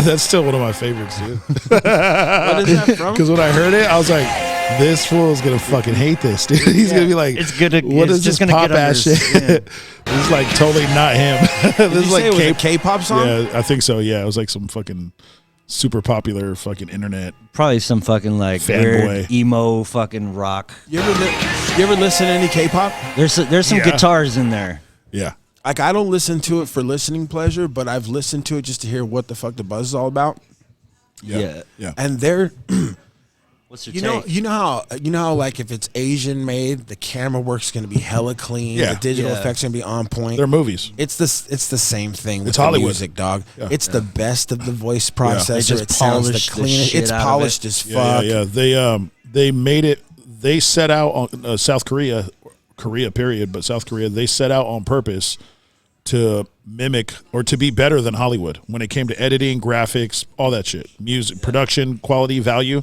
That's still one of my favorites, dude. What is that from? Because when I heard it, I was like, this fool is gonna fucking hate this, dude. He's gonna be like, It's good. what is this pop ass shit? This is like totally not him. This is like it was a K-pop song? Yeah, I think so. Yeah, it was like some fucking super popular fucking internet. Probably some fucking like Fanboy. weird emo fucking rock. You ever listen to any K-pop? There's some guitars in there. Yeah. Like, I don't listen to it for listening pleasure, but I've listened to it just to hear what the fuck the buzz is all about. Yeah. And they're, What's your you know how like if it's Asian made, the camera work's gonna be hella clean. Yeah. The digital Yeah. effects gonna be on point. They're movies. It's the same thing with It's the Hollywood. music, dog. Yeah. It's the best of the voice They processor. just It sounds the polish the cleanest. shit It's out of polished it. as fuck. Yeah. They made it. They set out on South Korea period, but South Korea, they set out on purpose to mimic or to be better than Hollywood when it came to editing, graphics, all that shit, music, production, quality, value.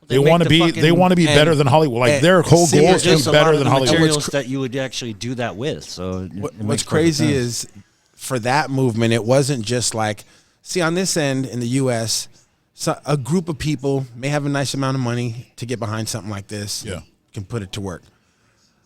They make want to the be. fucking- They want to be better than Hollywood. Like their whole see, goal it's is Just a better lot of than the Hollywood. materials that you would actually do that with. So What's makes perfect crazy sense. is for that movement, it wasn't just like, see, on this end in the U.S., so a group of people may have a nice amount of money to get behind something like this. Yeah. Can put it to work.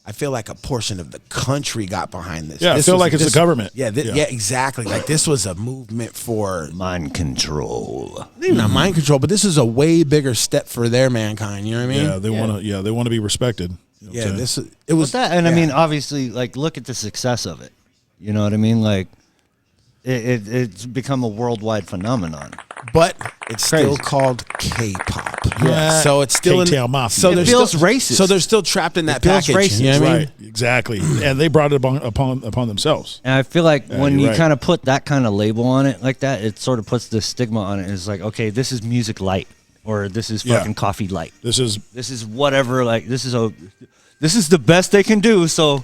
I feel like a portion of the country got behind this. Yeah, I This feel was- like it's the government. Yeah, Yeah. yeah, exactly. Like this was a movement for mind control. maybe not mind control, but this is a way bigger step for their mankind. You know what I mean? Yeah, they want to. Yeah, they want to be respected. You know what I'm Yeah, saying? this it was That and I yeah. mean, obviously, like look at the success of it. You know what I mean? Like it's become a worldwide phenomenon. but it's still Crazy. called K-pop. Yeah. So it's still K-Town Mafia. So It they're feels still racist. So they're still trapped in that feels package. racist. You know what I mean? Right, exactly. And they brought it upon themselves. And I feel like when you're you right. kind of put that kind of label on it like that, it sort of puts this stigma on it. It's like, okay, this is music light, or this is Yeah. fucking coffee light. This is Whatever. Like this is the best they can do. So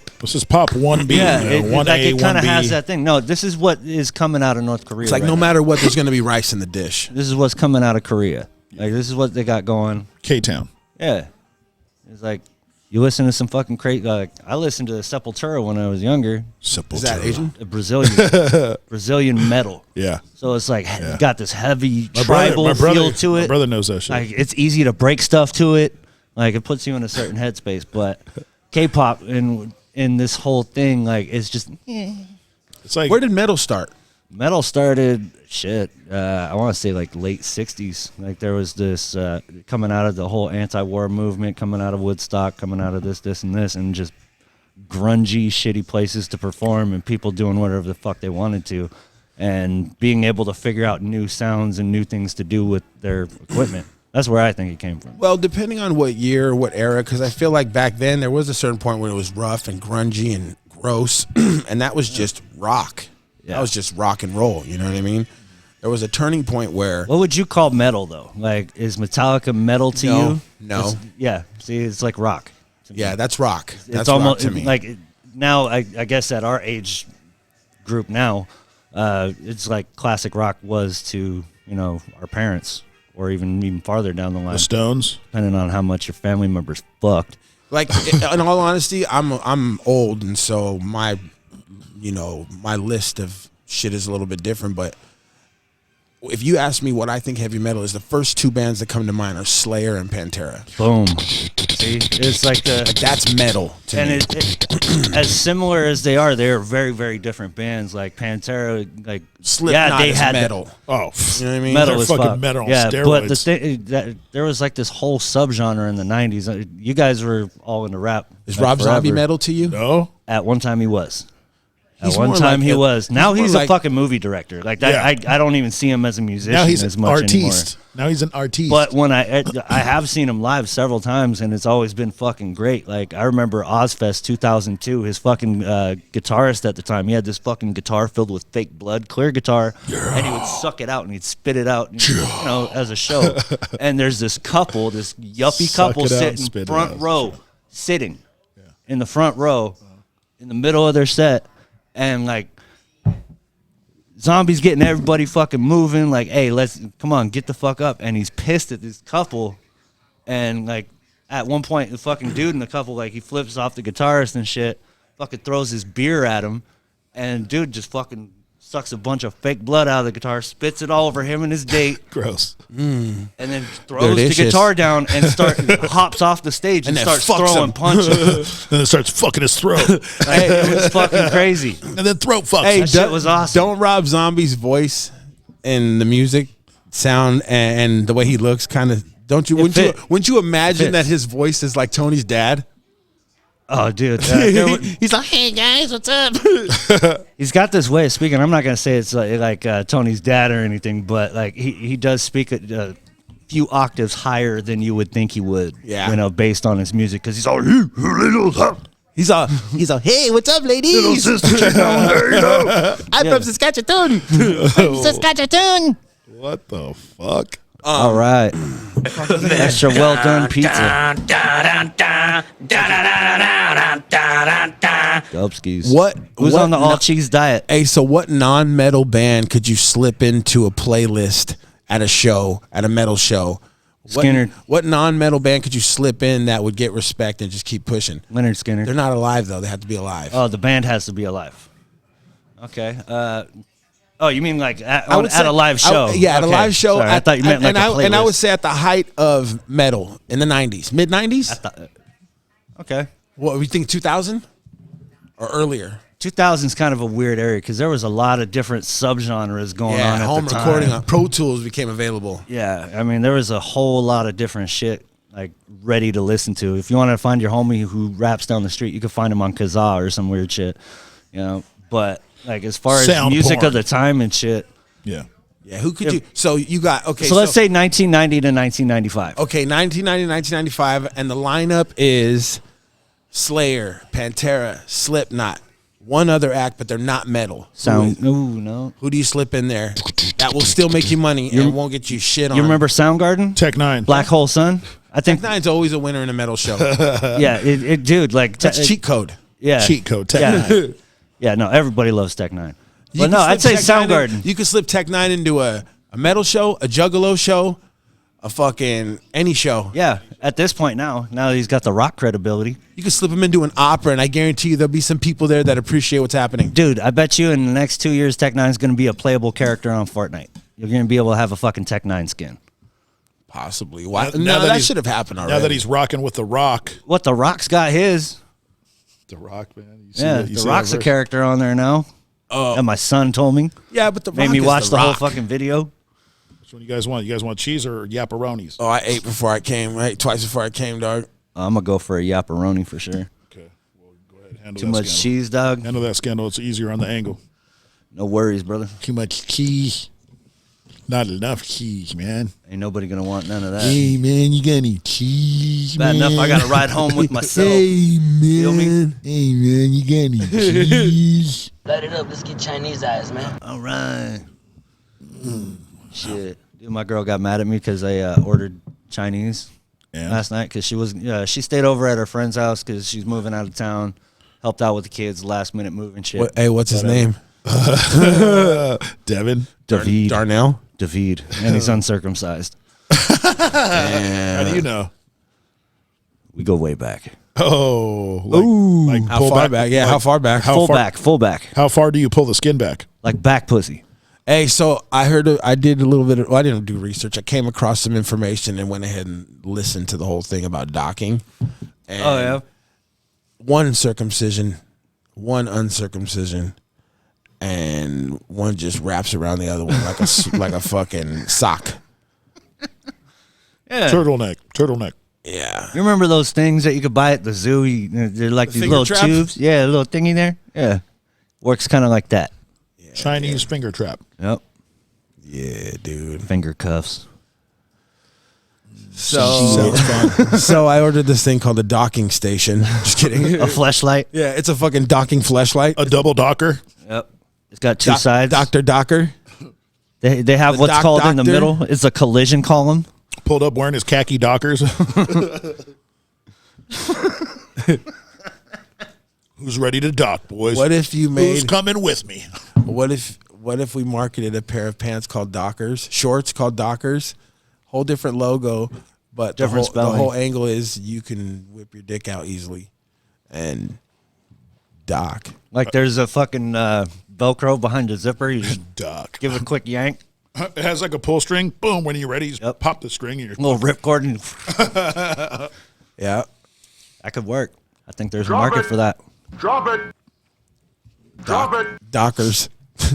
pop 1B. yeah, one like A, it kind of 1B. has that thing. No, this is what is coming out of North Korea. It's like right no now. matter what, there's going to be rice in the dish. This is what's coming out of Korea. Like this is what they got going. K-Town. Yeah, it's like you listen to some fucking crazy. Like I listened to Sepultura when I was younger. Is that Asian? A Brazilian metal. Yeah. So it's like got this heavy My tribal feel to My it. brother knows that shit. Like it's easy to break stuff to it. Like it puts you in a certain headspace. But K-pop in this whole thing, like it's just it's like Where did metal start? metal started. I want to say like late '60s. Like there was this coming out of the whole anti-war movement, coming out of Woodstock, coming out of this, and just grungy, shitty places to perform, and people doing whatever the fuck they wanted to, and being able to figure out new sounds and new things to do with their equipment. That's where I think it came from. Well, depending on what year or what era, because I feel like back then there was a certain point where it was rough and grungy and gross, and that was just rock. Yeah. That was just rock and roll. You know what I mean? There was a turning point where What would you call metal though? Like, is Metallica metal to No, you? no. Yeah. See, it's like rock. yeah, that's rock. That's It's almost rock to me. like now. I guess at our age group now, it's like classic rock was to our parents, or even farther down the line, the Stones. depending on how much your family members fucked. Like in all honesty, I'm old, and so my list of shit is a little bit different. But if you ask me what I think heavy metal is, the first two bands that come to mind are Slayer and Pantera. Boom. See, it's like Like that's metal to and me. it, as similar as they are very, very different bands. Like Pantera, like Slipknot they is had metal. Oh, You know what I mean? metal They're as fucking fuck. metal on yeah, but the steroids. thing that there was like this whole subgenre in the '90s. You guys were all into rap. Is like, Rob Zombie forever. metal to you? no. At one time, he was. He's At one more time, like he a- was. Now he's more he's a like- fucking movie director. Like that, Yeah. I don't even see him as a musician Now he's as an much artiste. anymore. Now he's an artiste. But when I have seen him live several times, and it's always been fucking great. Like I remember Ozfest 2002. His fucking guitarist at the time, he had this fucking guitar filled with fake blood, clear guitar, and he would suck it out and he'd spit it out, as a show. And there's this couple, this yuppie Suck couple it out, sitting spit it front out. row, sitting in the front row, in the middle of their set, and like. Zombie's getting everybody fucking moving, like, hey, come on, get the fuck up. And he's pissed at this couple. And, like, at one point, the fucking dude in the couple, like, he flips off the guitarist and shit, fucking throws his beer at him. And dude just fucking sucks a bunch of fake blood out of the guitar, spits it all over him and his date, Gross. and then throws Delicious. the guitar down and hops off the stage and then starts fucks throwing him. punches. And then starts fucking his throat. Like, it was fucking crazy. And then throat fucks. Hey, him. That shit was awesome. Don't Rob Zombie's voice and the music sound and the way he looks kind of wouldn't you imagine that his voice is like Tony's dad? Oh, dude. He's like, hey guys, what's up? He's got this way of speaking. I'm not gonna say it's like Tony's dad or anything, but like he does speak a few octaves higher than you would think he would. Yeah. You know, based on his music, because he's all He's all, hey, what's up, ladies? Little sister, check out there, you know. I'm from Saskatchewan. Saskatchewan. What the fuck? all right. Extra well done pizza. Dubskis. What? Who's what on the no- all cheese diet? Hey, so what non-metal band could you slip into a playlist at a show, at a metal show? Skinner. What non-metal band could you slip in that would get respect and just keep pushing? Leonard Skinner. They're not alive though; they have to be alive. Oh, the band has to be alive. Okay. Oh, you mean like at I would say- a live show? at a Okay. live show. Sorry, I thought you meant like and a I would playlist. say at the height of metal in the '90s, mid '90s. Okay. What we think, 2000 or earlier? 2000's kind of a weird area because there was a lot of different subgenres going on at home the time. recording on Pro Tools became available. Yeah, I mean there was a whole lot of different shit like ready to listen to. If you want to find your homie who raps down the street, you can find him on Kazaa or some weird shit, you know. But like as far as Sound music porn. of the time and shit, Yeah. Yeah, who could you? So you got okay. so let's say 1990 to 1995. Okay, 1990, 1995, and the lineup is Slayer, Pantera, Slipknot, one other act, but they're not metal. Sound? Ooh, no. Who do you slip in there that will still make you money and won't get you shit on? You remember Soundgarden? Tech Nine. Black Hole Sun? I think. Nine's always a winner in a metal show. Yeah, dude, like That's cheat code. Yeah, Cheat code, Tech yeah. Nine. Yeah, no, everybody loves Tech Nine. You But can no, slip I'd say Tech Nine in- Soundgarden. You could slip Tech Nine into a metal show, a Juggalo show, a fucking any show. Yeah, at this point now that he's got the rock credibility. You could slip him into an opera, and I guarantee you there'll be some people there that appreciate what's happening. Dude, I bet you in the next 2 years, Tech Nine's going to be a playable character on Fortnite. You're going to be able to have a fucking Tech Nine skin. Possibly. Why? Now No, that that he's- should have happened already. Now that he's rocking with The Rock. What, The Rock's got his? The Rock, man. You see Yeah, that- you The see Rock's that a verse? character on there now. Oh. And my son told me. Yeah, but the Made Rock me is watch the whole Rock. fucking video. Which one you guys want? You guys want cheese or yapperonis? Oh, I ate before I came. I ate twice before I came, dog. I'm going to go for a yapperoni for sure. Okay. Well, go ahead. Handle Too that much scandal. cheese, dog. Handle that scandal. It's easier on the angle. No worries, brother. Too much cheese. Not enough cheese, man. Ain't nobody going to want none of that. Hey, man, you got any cheese, Bad man? enough I got to ride home with myself. Hey, Feel me? man. Hey, man, you got any cheese? Light it up. Let's get Chinese eyes, man. All right. Shit. Dude, my girl got mad at me because I ordered Chinese Yeah. last night because she stayed over at her friend's house because she's moving out of town, helped out with the kids, last minute moving shit. Hey, what's his name? Devin. David. Darnell. David. And he's uncircumcised. How do you know? We go way back. Oh. Like How pull far back? Yeah, how far back? How far, Full back. How far do you pull the skin back? Like back pussy. Hey, so I heard, I did a little bit of, well, I didn't do research. I came across some information and went ahead and listened to the whole thing about docking. And Oh, yeah? one circumcision, one uncircumcision, and one just wraps around the other one like a like a fucking sock. Yeah. Turtleneck. Yeah. You remember those things that you could buy at the zoo? They're like The these finger little trap? tubes. Yeah, a little thingy there. Yeah. Works kind of like that. Chinese finger trap. Yep. Yeah, dude. Finger cuffs. So, Sounds fun. so I ordered this thing called the docking station. Just kidding. A fleshlight. Yeah, it's a fucking docking fleshlight. A double docker. Yep. It's got two sides. Dr. Docker. They have The what's called in the doctor. middle. It's a collision column. Pulled up wearing his khaki dockers. Who's ready to dock, boys? What if you Who's made coming with me? what if we marketed a pair of pants called Dockers, shorts called Dockers, whole different logo, but Different the spelling. whole angle is you can whip your dick out easily and dock. Like there's a fucking Velcro behind the zipper. You just Doc. give it a quick yank. It has like a pull string. Boom. When you're ready, you just pop the string and you're Little ripcord, and Yeah. that could work. I think there's a market for that. Drop it. Drop it. Dockers.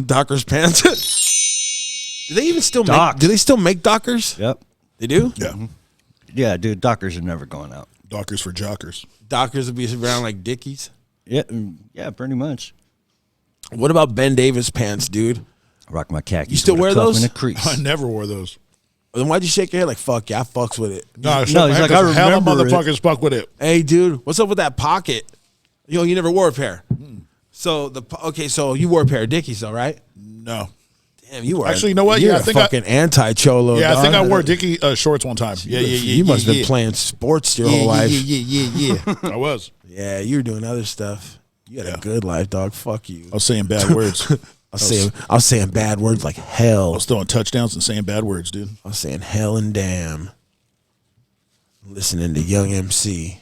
Dockers pants. Do they even still Docs. make? Do they still make Dockers? Yep. They do. Yeah. Yeah, dude. Dockers are never going out. Dockers for jockers. Dockers would be around like Dickies. Yeah, yeah, pretty much. What about Ben Davis pants, dude? Rock my khakis. You still with a wear cuff those? and a crease. I never wore those. Then why'd you shake your head like fuck yeah, I fucks with it? No, he's like, I hella remember it. motherfuckers fuck with it. Hey, dude, what's up with that pocket? Yo, you never wore a pair. So so you wore a pair of Dickies, though, right? No. Damn, you were Actually, you know what? You're Yeah, I a think I- fucking anti-cholo. Yeah, I think I dog. wore Dickie shorts one time. Yeah. You must have been playing sports your whole life. Yeah. I was. Yeah, you were doing other stuff. You had a good life, dog. Fuck you. I was saying bad words. I was saying bad words like I hell. was throwing touchdowns and saying bad words, dude. I was saying hell and damn. Listening to Young MC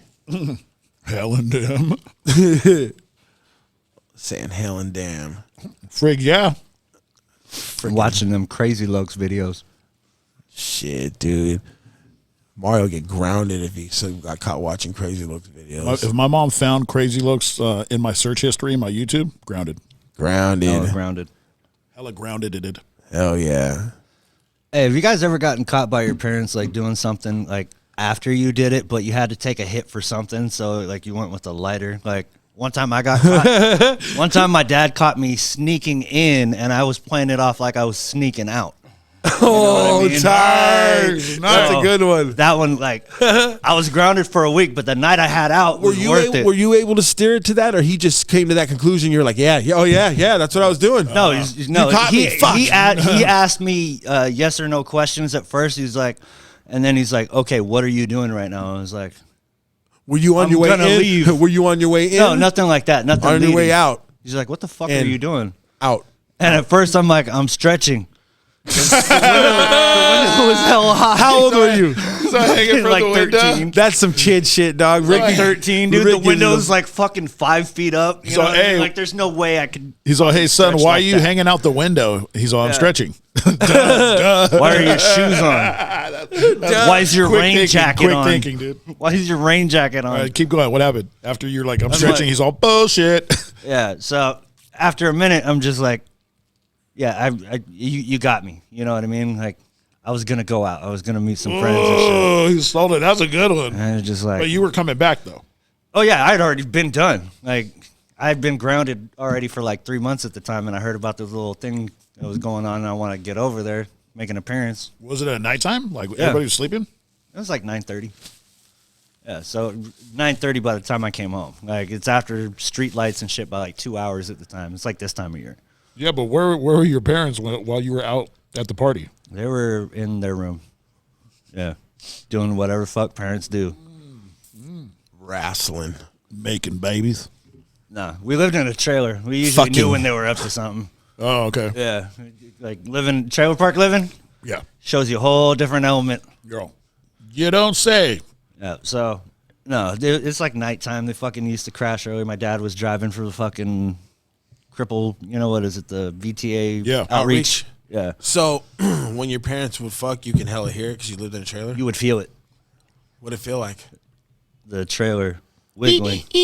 Hell and damn. saying hell and damn. Frig, yeah. Watching them Crazy Lokes videos. Shit, dude. Mario get grounded if he got caught watching Crazy Looks videos. If my mom found Crazy Looks in my search history, in my YouTube, grounded. Grounded. Oh, grounded. Hella grounded it did. Hell yeah. Hey, have you guys ever gotten caught by your parents like doing something like after you did it, but you had to take a hit for something? So like you went with a lighter. Like one time I got caught. One time my dad caught me sneaking in, and I was playing it off like I was sneaking out. Oh, I mean? tired. Nice. That's a good one. That one, like, I was grounded for a week, but the night I had out was worth it. Were you able to steer it to that, or he just came to that conclusion? You're like, yeah, that's what I was doing. No, no. You caught me. Fuck. He asked me yes or no questions at first. He's like, and then he's like, okay, what are you doing right now? I was like, Were you on I'm your way in? gonna leave. Were you on your way in? no, nothing like that. Nothing. On your way leading. out. He's like, what the fuck In. are you doing? Out. And at first I'm like, I'm stretching. the window was hella high. How old were you? So hanging from like the window. 13. That's some kid shit, dog. Rick 13, dude. Rick The gives window's you like fucking 5 feet up. You So, know what I mean? hey- Like, there's no way I could. He's all, hey, son, Stretch why like are you that. hanging out the window? He's all, I'm Yeah. stretching. Why are your shoes on? Why is your Quick rain thinking, jacket quick on? thinking, dude. Why is your rain jacket on? All right, keep going. What happened? After you're like, I'm I'm stretching, like- he's all, bullshit. Yeah. So after a minute, I'm just like, yeah, you got me. You know what I mean? Like, I was gonna go out. I was gonna meet some friends and shit. Oh, he sold it. That's a good one. And I was just like, But you were coming back, though. oh yeah, I'd already been done. Like, I'd been grounded already for like 3 months at the time, and I heard about this little thing that was going on, and I want to get over there, make an appearance. Was it at nighttime? Like, everybody was sleeping? It was like 9:30. Yeah, so 9:30 by the time I came home. Like, it's after street lights and shit by like 2 hours at the time. It's like this time of year. Yeah, but where were your parents while you were out at the party? They were in their room. Yeah, doing whatever fuck parents do. Wrestling. Making babies. Nah, we lived in a trailer. We usually knew Fucking- when they were up to something. Oh, okay. Yeah, like trailer park living Yeah. shows you a whole different element. Girl. You don't say. Yeah, so no, it's like nighttime. They fucking used to crash early. My dad was driving for the fucking cripple. You know what is it? The VTA Yeah. outreach. Yeah, So, when your parents would fuck, you can hella hear it because you lived in a trailer? you would feel it. What'd it feel like? The trailer wiggling. Do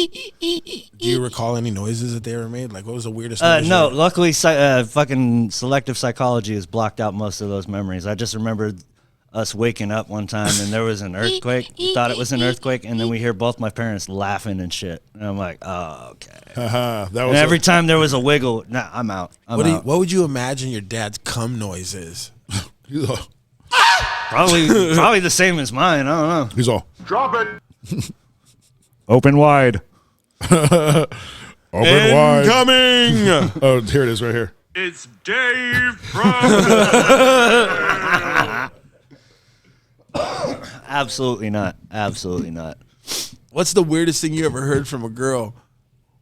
you recall any noises that they ever made? Like, what was the weirdest noise? No, luckily, fucking selective psychology has blocked out most of those memories. I just remembered us waking up one time and there was an earthquake. We thought it was an earthquake, and then we hear both my parents laughing and shit. And I'm like, oh, okay. That And was every time there was a wiggle, nah, I'm out. What would you imagine your dad's cum noise is? Probably the same as mine. I don't know. He's all, Drop it. Open wide. open wide. Incoming! Oh, here it is right here. It's Dave from. Absolutely not. Absolutely not. What's the weirdest thing you ever heard from a girl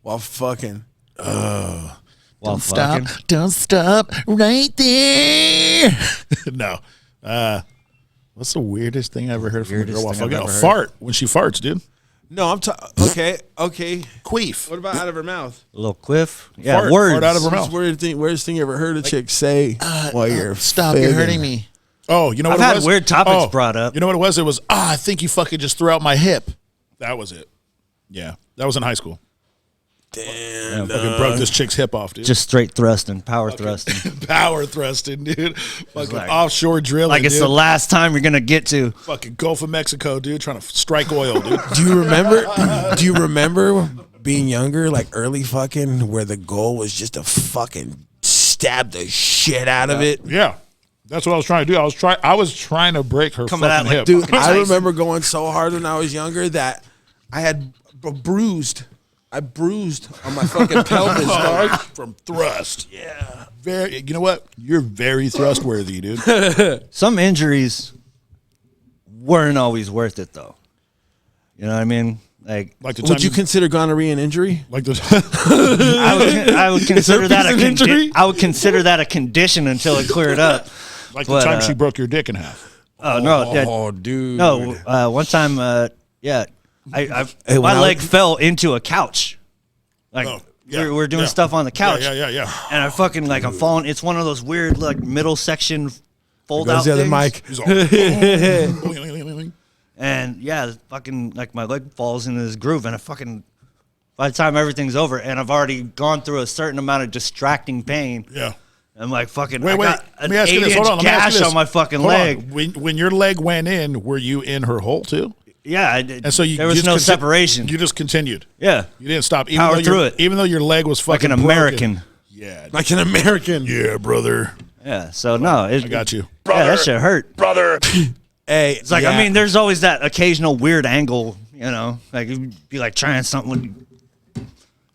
while fucking? While fucking. Don't stop right there. No. What's the weirdest thing I ever heard from a Weirdest girl while thing I've fucking? A ever heard. fart. When she farts, dude. No, I'm okay. Queef. What about out of her mouth? A little quiff. Yeah, Fart words. out of her What's mouth. the weirdest thing you ever heard a chick say while you're Stop, fibbing? you're hurting me. Oh, you know what I've it had was? weird topics brought up. You know what it was? It was, I think you fucking just threw out my hip. That was it. Yeah. That was in high school. Damn. Fucking broke this chick's hip off, dude. Just straight thrusting, power thrusting. Power thrusting, dude. Fucking like- offshore drilling, Like it's dude. the last time you're gonna get to. Fucking Gulf of Mexico, dude, trying to strike oil, dude. Do you remember? Do you remember being younger, like early fucking, where the goal was just to fucking stab the shit out of it? Yeah. That's what I was trying to do. I was trying to break her Coming out fucking like- hip. Dude, I remember going so hard when I was younger that I had bruised. I bruised on my fucking pelvis, dog. From thrust. Yeah. Very. You know what? You're very thrustworthy, dude. Some injuries weren't always worth it, though. You know what I mean? Like Like the time Would you consider gonorrhea an injury? like the I would consider that a herpes an injury? I would consider that a condition until it cleared up. like But, the time she broke your dick in half. Oh no, that- Oh, dude. no! One time, yeah, my when I leg was- fell into a couch. Like Oh, yeah, we're doing yeah. stuff on the couch. Yeah. And I fucking like I'm falling. It's one of those weird like middle section fold Goes out the other things. mic. He's all, And yeah, fucking like my leg falls into this groove, and I fucking by the time everything's over, and I've already gone through a certain amount of distracting pain. yeah. I'm like fucking. Wait. I got Let an me ask you this. 8-inch Hold on. Let me ask gash you this. on my fucking Hold on. leg. When your leg went in, were you in her hole too? Yeah, I did. And so you there was just no conti- separation. You just continued. Yeah, You didn't stop. Even Power though through your- it. Even though your leg was like fucking an broken. American. Yeah. Like an American. Yeah, brother. Yeah, so no, I got you. Yeah, that shit hurt. Brother. Hey, It's like I mean, there's always that occasional weird angle, you know, like you'd be like trying something,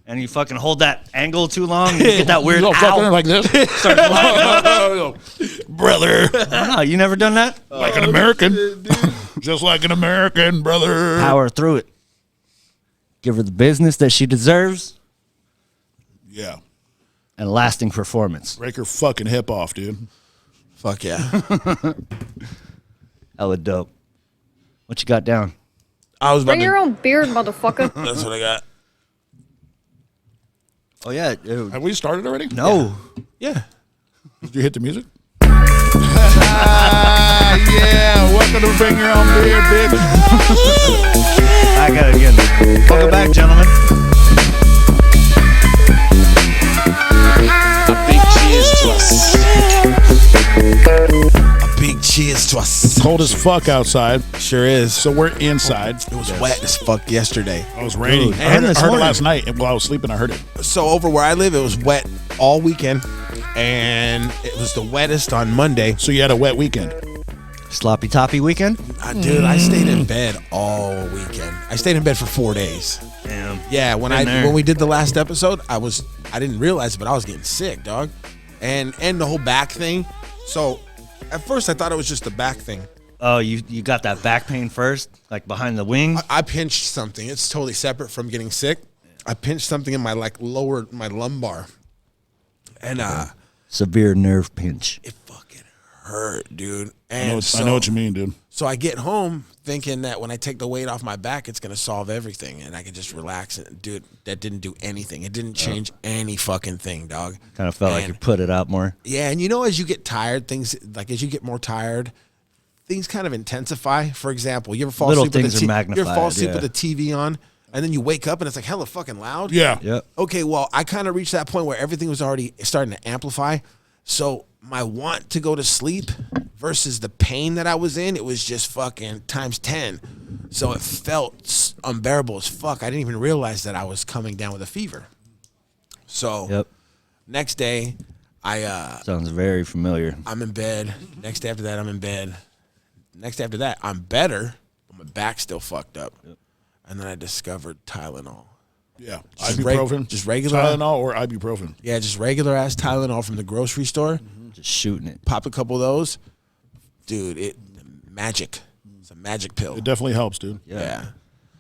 and you fucking hold that angle too long, and you get that weird You don't fucking ow. like this, brother. I don't know, you never done that? Like an American, just like an American, brother. Power through it. Give her the business that she deserves Yeah, and lasting performance. break her fucking hip off, dude. Fuck yeah. Hella dope. What you got down? I was about Bring your to. own beard, motherfucker. That's what I got. Oh yeah, Have we started already? no. Yeah. Did you hit the music? Yeah. Welcome to Bring Your Own Beer, bitch. I got it again. Welcome back, gentlemen. Big cheers to us. A big cheers to us. Cold as fuck outside, Sure is. so we're inside. It was wet as fuck yesterday. It was raining. Dude, I heard, and this I heard it morning. last night, and while I was sleeping, I heard it. So over where I live, it was wet all weekend, and it was the wettest on Monday. So you had a wet weekend. Sloppy toppy weekend. Dude, I stayed in bed all weekend. I stayed in bed for 4 days. Damn. Yeah, Been there. when we did the last episode, I didn't realize it, but I was getting sick, dog, and the whole back thing. So at first I thought it was just the back thing. Oh, you got that back pain first, like behind the wing. I pinched something. It's totally separate from getting sick. I pinched something in my my lumbar, and Severe nerve pinch. it fucking hurt, dude. I And know what you mean, dude. So I get home thinking that when I take the weight off my back, it's gonna solve everything, and I can just relax. And dude, that didn't do anything. It didn't change any fucking thing, dog. Kind of felt like And- you put it out more. Yeah, and as you get tired, as you get more tired, things kind of intensify. For example, you ever fall Little asleep with things the are you ever fall magnified, asleep yeah. with the TV on, and then you wake up and it's like hella fucking loud. Yeah. Yep. Okay, well, I kind of reached that point where everything was already starting to amplify. So my want to go to sleep versus the pain that I was in, it was just fucking times 10. So it felt unbearable as fuck. I didn't even realize that I was coming down with a fever. So Yep. next day, Sounds very familiar. I'm in bed. Next day after that, I'm in bed. Next day after that, I'm better, but my back's still fucked up. And then I discovered Tylenol. Yeah. Just Ibuprofen. just regular- Tylenol or ibuprofen. Yeah, just regular ass Tylenol from the grocery store. Just shooting it. Pop a couple of those. Dude, magic. It's a magic pill. It definitely helps, dude. Yeah.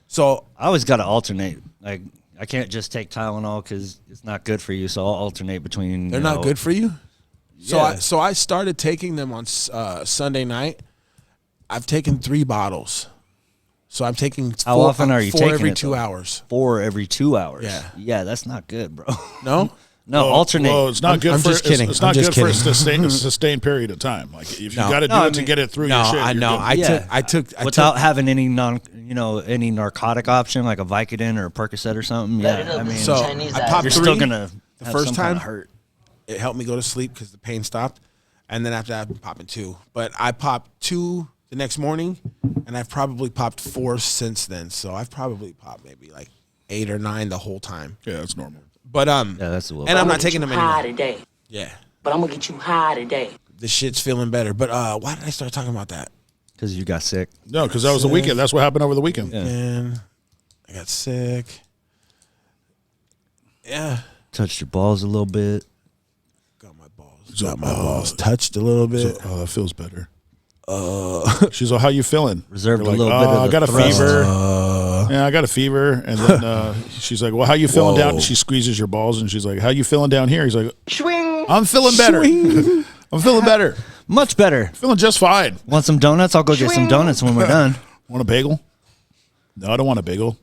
So I always got to alternate. Like I can't just take Tylenol because it's not good for you. So I'll alternate between. they're not good for you? Yeah. So I started taking them on Sunday night. I've taken 3 bottles. So I'm taking How often are you four taking every it, 2 though? hours. 4 every 2 hours. Yeah. That's not good, bro. No? No, alternate. Well, it's not good I'm for. just kidding. It's I'm not just good for a kidding. sustained period of time. Like if you No. got to do No, I it to mean- get it through No, your shit. I you're know. good. I took without having any any narcotic option like a Vicodin or a Percocet or something. Let it Yeah, up I mean, So Chinese I eyes. popped you're 3 still gonna the have first some time. kinda hurt. It helped me go to sleep because the pain stopped, and then after that, I've been popping 2. But I popped 2 the next morning, and I've probably popped 4 since then. So I've probably popped maybe like 8 or 9 the whole time. Yeah, that's normal. But Yeah, that's a little. and I'm I'ma not get taking you them high anymore. today. Yeah, But I'm gonna get you high today. the shit's feeling better. But why did I start talking about that? because you got sick. No, because that was the weekend. That's what happened over the weekend. Yeah. And I got sick. Yeah, Touched your balls a little bit. got my balls touched a little bit. Oh, that feels better. She's like, "How you feeling?" Reserved You're a little like, bit of I the got a thrust." fever. Yeah, I got a fever. And then she's like, "Well, how you feeling down?" She squeezes your balls, and she's like, "How you feeling down here?" He's like, "I'm feeling better. I'm feeling better. Much better. Feeling just fine. Want some donuts? I'll go get some donuts when we're done. Want a bagel? No, I don't want a bagel.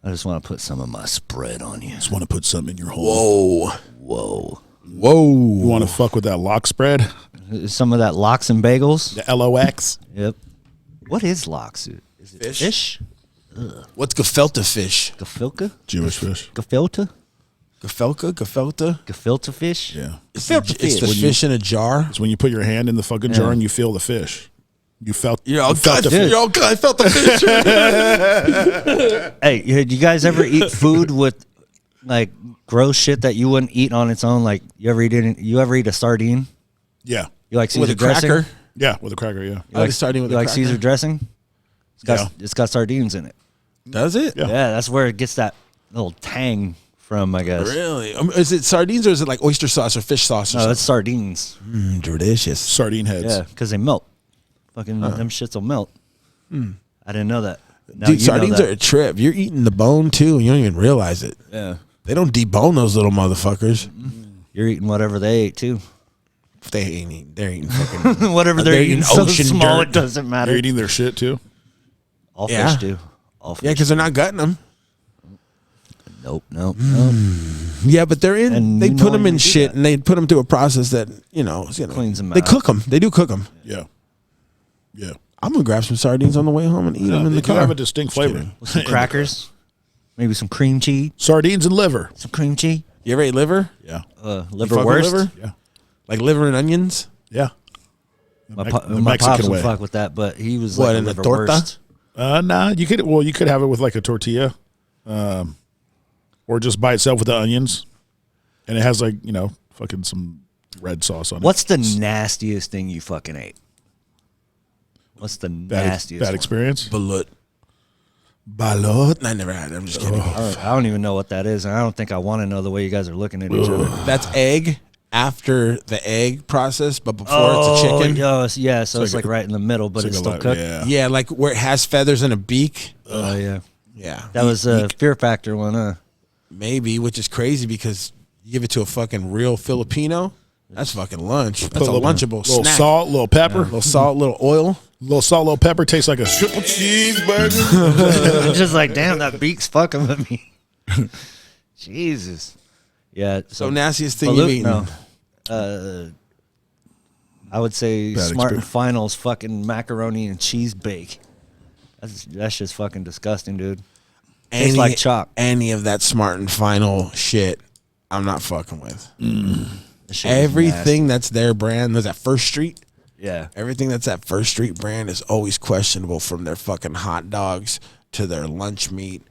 I just want to put some of my spread on you. Just want to put something in your hole. Whoa. You want to fuck with that lock spread? Some of that lox and bagels. The LOX? Yep. What is lox? Is it fish? What's gefilte fish? Gefilte? Jewish fish. Gefilte? Gefilte? Gefilte fish? Yeah. It's Gefilte the fish. fish in a jar. It's when you put your hand in the fucking jar and you feel the fish. You felt You're all you felt the good. fish. You're all good. I felt the fish. Hey, you guys ever eat food with like gross shit that you wouldn't eat on its own? Like you ever eat a sardine? Yeah. You like Caesar With a dressing? cracker. Yeah, with a cracker, yeah. You I like sardine with you a like cracker. Caesar dressing? Yeah. It's got sardines in it. Does it? Yeah. Yeah, that's where it gets that little tang from, I guess. Really? Is it sardines or is it like oyster sauce or fish sauce or No, something? it's sardines. Delicious. Sardine heads. Yeah, because they melt. Fucking them shits will melt. I didn't know that. Now Dude, you know sardines that. are a trip. You're eating the bone too, and you don't even realize it. Yeah. They don't debone those little motherfuckers. You're eating whatever they ate too. They ain't eating. They're eating fucking. Whatever They're they're eating eating, so ocean small dirt. it doesn't matter. You're eating their shit too? All Yeah. fish do. All fish. Yeah, because they're not gutting them. Nope. Yeah, but they're in. And they you put know them in you do shit, that. and they put them through a process that Cleans them They out. cook them. They do cook them. Yeah. Yeah. I'm gonna grab some sardines on the way home and eat them in They the do car. have a distinct flavor. Some crackers. Maybe some cream cheese. Sardines and liver. Some cream cheese. You ever ate liver? Yeah. You Liver fuck with worst. liver? Yeah. Like liver and onions? Yeah. My, The my Mexican pops would way. fuck with that, but he was What, like a in the liver torta? worst. Nah, you could have it with like a tortilla. Or just by itself with the onions. And it has like, fucking some red sauce on it. What's the nastiest thing you fucking ate? What's the nastiest bad one? experience? Balut. Balut? I never had it. I'm just kidding. I don't even know what that is, and I don't think I want to know the way you guys are looking at each other. That's egg after the egg process, but before it's a chicken. Yeah, so it's like like right in the middle, but it's still cooked. Yeah. Yeah, like where it has feathers and a beak. Oh yeah, Yeah. that was a Fear Factor one, huh? Maybe, which is crazy because you give it to a fucking real Filipino, that's fucking lunch. That's Put a lunchable little snack. salt, little pepper. Little salt, little oil. Little salt, little pepper. Tastes like a triple cheeseburger. I'm just like, damn, that beak's fucking with me. Jesus. Yeah. So nastiest thing you've eaten. No. I would say Bad Smart and experience. Finals fucking macaroni and cheese bake. That's just fucking disgusting, dude. Tastes like chalk. Any of that Smart and Final shit, I'm not fucking with. That shit is Everything that's their brand, there's at First Street. nasty. Yeah. Everything that's at First Street brand is always questionable, from their fucking hot dogs to their lunch meat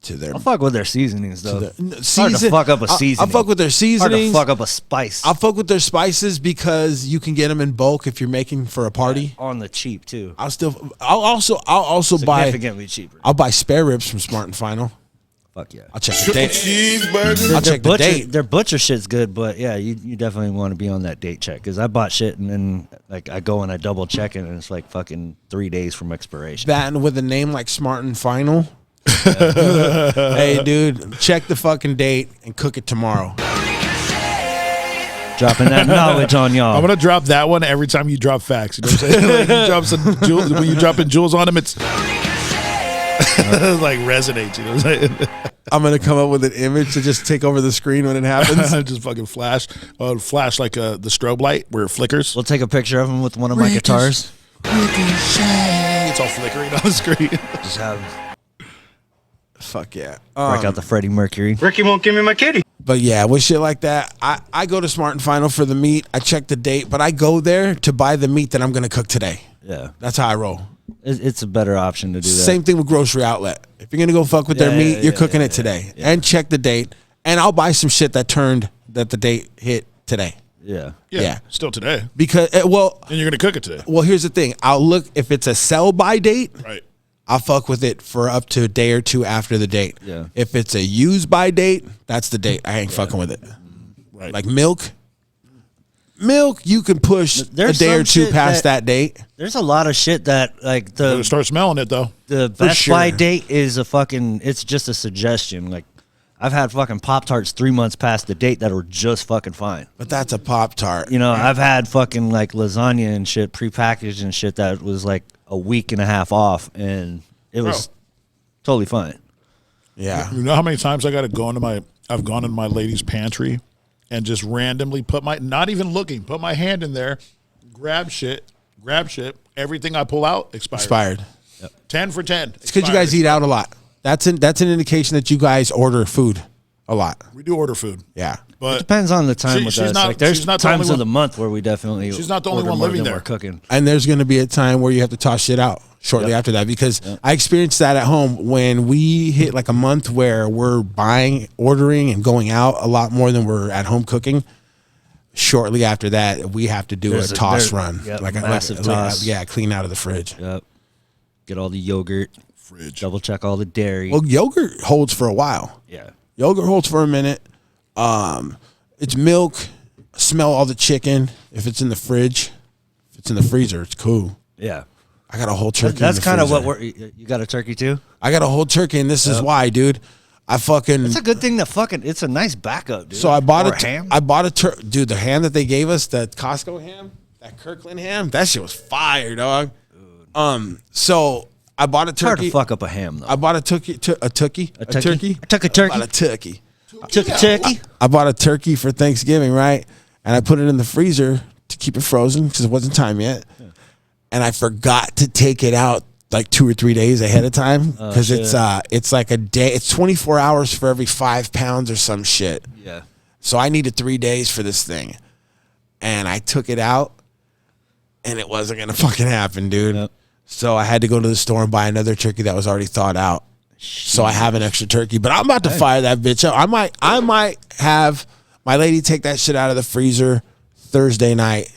to their I'll fuck with their seasonings though. It's Hard to fuck up a seasoning. I'll fuck with their Hard to seasonings. fuck up a spice. I'll fuck with their spices because you can get them in bulk if you're making for a party. On the cheap too. I'll also buy. Significantly cheaper. I'll buy spare ribs from Smart and Final. Fuck yeah. I'll check the date. cheeseburger. I'll check the date. Their butcher shit's good, but yeah, you definitely want to be on that date check because I bought shit and then like I go and I double check it and it's like fucking 3 days from expiration. That and with a name like Smart and Final. Hey, dude, check the fucking date and cook it tomorrow. Dropping that knowledge on y'all. I'm gonna drop that one every time you drop facts. You know what I'm saying? Like you drop some jewels, when you drop in jewels on them, it's like resonates. You know what I'm saying? I'm gonna come up with an image to just take over the screen when it happens. Just fucking flash. Flash like the strobe light where it flickers. We'll take a picture of him with one of my guitars. It's all flickering on the screen. Just have Fuck yeah. break out the Freddie Mercury. Ricky won't give me my kitty. But yeah, with shit like that, I go to Smart and Final for the meat. I check the date, but I go there to buy the meat that I'm gonna cook today. Yeah, That's how I roll. it's a better option to do that. Same thing with grocery outlet. If you're gonna go fuck with their meat, you're cooking it today. And check the date. And I'll buy some shit that the date hit today. Yeah. Yeah. Still today. Because And you're gonna cook it today. well, here's the thing. I'll look if it's a sell by date. Right. I'll fuck with it for up to a day or two after the date. Yeah. If it's a use by date, that's the date. I ain't fucking with it. Right. Like milk, you can push There's a day or some two shit past that date. There's a lot of shit that like Better start smelling it though. the Best sure. Buy date is it's just a suggestion. Like I've had fucking Pop-Tarts 3 months past the date that were just fucking fine. But that's a Pop-Tart. You know, I've had fucking like lasagna and shit prepackaged and shit that was like a week and a half off, and it was totally fine. Yeah. You know how many times I've gone in my lady's pantry and just randomly not even looking, put my hand in there, grab shit. Everything I pull out expired. 10 for 10. It's because you guys eat out a lot. That's an indication that you guys order food a lot. We do order food. Yeah. But Depends on the time with she's us. not- Like there's she's not the times only of the month where we definitely She's not the only order one more living than there. we're cooking. And there's going to be a time where you have to toss shit out shortly after that because I experienced that at home when we hit like a month where we're ordering and going out a lot more than we're at home cooking. Shortly after that, we have to do a toss run. Yep, like massive toss. Yeah, clean out of the fridge. Yep. Get all the yogurt. fridge. Double check all the dairy. Well, yogurt holds for a while. Yeah. Yogurt holds for a minute. It's milk. Smell all the chicken. If it's in the fridge, if it's in the freezer, it's cool. Yeah. I got a whole turkey. That's in the kind of what freezer. you got a turkey too? I got a whole turkey, and this is why, dude. It's a good thing it's a nice backup, dude. So I bought Or a ham. dude, the ham that they gave us, that Costco ham, that Kirkland ham, that shit was fire, dog. So I bought a It's hard turkey. to fuck up a ham though. I bought a turkey. A turkey? A turkey. I took a turkey. I bought a turkey. Took a turkey. I bought a turkey for Thanksgiving, right? And I put it in the freezer to keep it frozen because it wasn't time yet. And I forgot to take it out like 2 or 3 days ahead of time because it's like a day. It's 24 hours for every 5 pounds or some shit. Yeah. So I needed 3 days for this thing. And I took it out and it wasn't going to fucking happen, dude. Yep. So I had to go to the store and buy another turkey that was already thawed out. So I have an extra turkey, but I'm about to fire that bitch up. I might have my lady take that shit out of the freezer Thursday night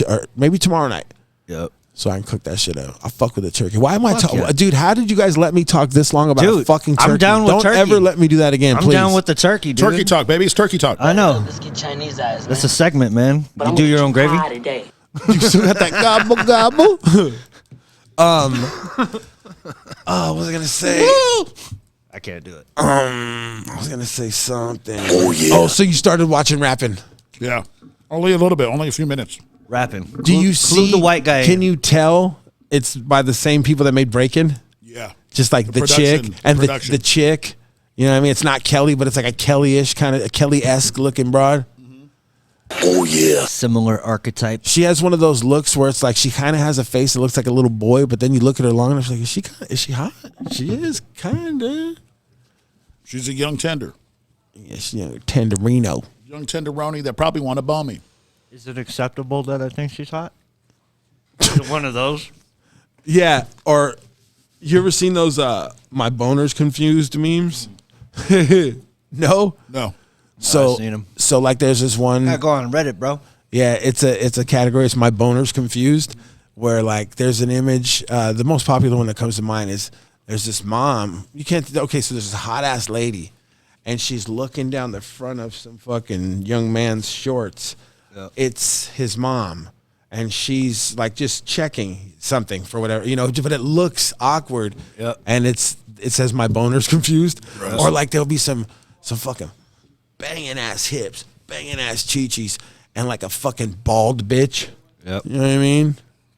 or maybe tomorrow night. Yep. So I can cook that shit out. I'll fuck with the turkey. Why am I talking? yeah. Dude, how did you guys let me talk this long about a Dude, fucking turkey? I'm down with Don't turkey. ever let me do that again, I'm please. down with the turkey, dude. Turkey talk, baby. It's turkey talk. I know. Let's get Chinese eyes, man. That's a segment, man. But You I'm do gonna your get own you gravy? high today. You still got that gobble gobble? What was I gonna say? I can't do it. I was gonna say something. Oh yeah. Oh, so you started watching rapping? Yeah. Only a little bit. Only a few minutes. Rapping. Do you see the white guy? Can you tell it's by the same people that made Breakin'? Yeah. Just like the production, chick and production. the chick. You know what I mean? It's not Kelly, but it's like a Kelly-ish kind of a Kelly-esque looking broad. Oh yeah. Similar archetype. She has one of those looks where it's like she kind of has a face that looks like a little boy, but then you look at her long enough, she's like, is she hot? She is kinda. She's a young tender. Yeah, she's tenderino. Young tenderoni that probably want to bone me. Is it acceptable that I think she's hot? Is it one of those? Yeah, or you ever seen those my boner's confused memes? No? No. So I've seen 'em. So like there's this one I go on Reddit, bro. Yeah, it's a category. It's my boner's confused, where like there's an image. The most popular one that comes to mind is there's this mom. You can't. Okay, so there's this hot ass lady, and she's looking down the front of some fucking young man's shorts. Yep. It's his mom, and she's like just checking something for whatever but it looks awkward. Yep. And it says my boner's confused, or like there'll be some fucking banging ass hips, banging ass chichis, and like a fucking bald bitch. Yep. You know what I mean?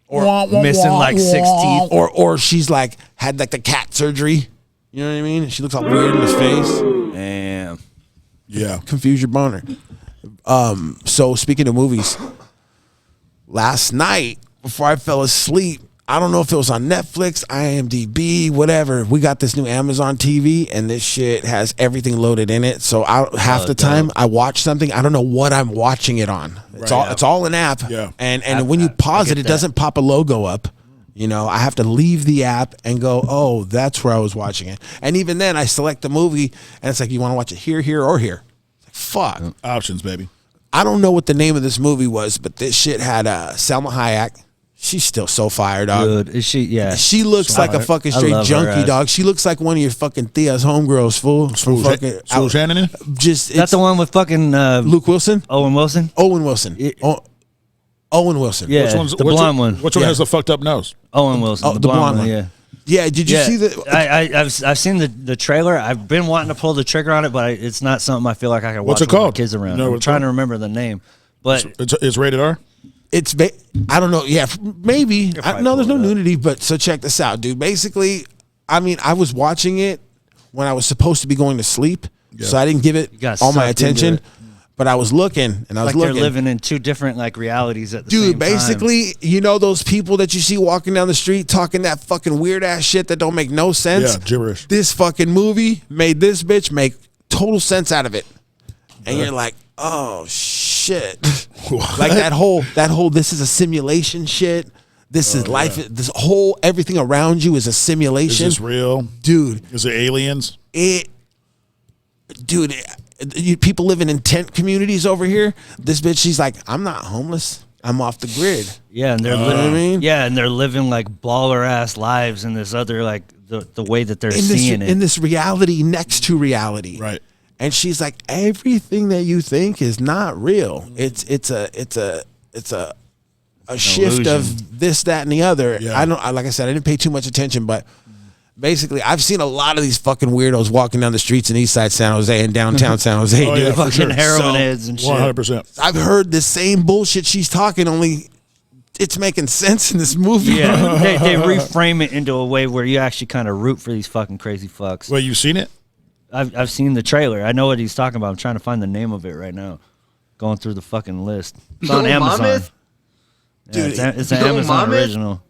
or missing like 6 teeth. or she's like had like the cat surgery. You know what I mean? She looks all weird in his face. Damn. Yeah. Confuse your boner. So speaking of movies, last night before I fell asleep, I don't know if it was on Netflix, IMDb, whatever. We got this new Amazon TV, and this shit has everything loaded in it. So half the time I watch something, I don't know what I'm watching it on. It's all an app. Yeah. And when you pause it, it doesn't pop a logo up. You know, I have to leave the app and go, oh, that's where I was watching it. And even then, I select the movie, and it's like, you want to watch it here, here, or here. It's like, fuck. Options, baby. I don't know what the name of this movie was, but this shit had Salma Hayek. She's still so fire, dog. Good. Is she? Yeah. She looks like a fucking I straight love her junkie, ass. dog. She looks like one of your fucking Thea's homegirls, fool. From fucking Swole Shannon? just That's the one with fucking Luke Wilson, Owen Wilson. Owen Wilson, Owen Wilson. Yeah, Which the blonde one. Which one has the fucked up nose? Owen Wilson. Oh, the the blonde blonde one. one. Yeah. Yeah, did you see the? I've seen the trailer. I've been wanting to pull the trigger on it, but it's not something I feel like I can watch What's it with my called? kids around. You know what I'm it's trying called? to remember the name, but It's rated R? I don't know. Yeah, maybe. probably No, there's no pull it up. nudity, but so check this out, dude. Basically, I mean, I was watching it when I was supposed to be going to sleep, so I didn't give it got all my sucked into attention. it. But I was looking, and I was like they're looking. living in two different like realities at the same Dude, time. basically, you know those people that you see walking down the street talking that fucking weird ass shit that don't make no sense? Yeah, gibberish. This fucking movie made this bitch make total sense out of it. And you're like, oh shit. Like that whole this is a simulation shit. This is life. This whole everything around you is a Is simulation. this real? Dude, Is it aliens? people living in tent communities over here. This bitch, she's like, I'm not homeless. I'm off the grid. Yeah, and they're know what I mean? yeah, and they're living like baller ass lives in this other like the way that they're seeing it. In this reality next to reality. Right. And she's like, everything that you think is not real. It's a shift illusion. of this, that, and the other. Yeah. Like I said, I didn't pay too much attention, but basically, I've seen a lot of these fucking weirdos walking down the streets in Eastside San Jose and downtown San Jose. Oh, dude. yeah, for Fucking sure. heroin So, heads and shit. 100%. I've heard the same bullshit she's talking, only it's making sense in this movie. Yeah, they reframe it into a way where you actually kind of root for these fucking crazy fucks. Well, you've seen it? I've seen the trailer. I know what he's talking about. I'm trying to find the name of it right now. Going through the fucking list. It's on Little Amazon. Mammoth? Dude, it's an Little Amazon Mammoth? original.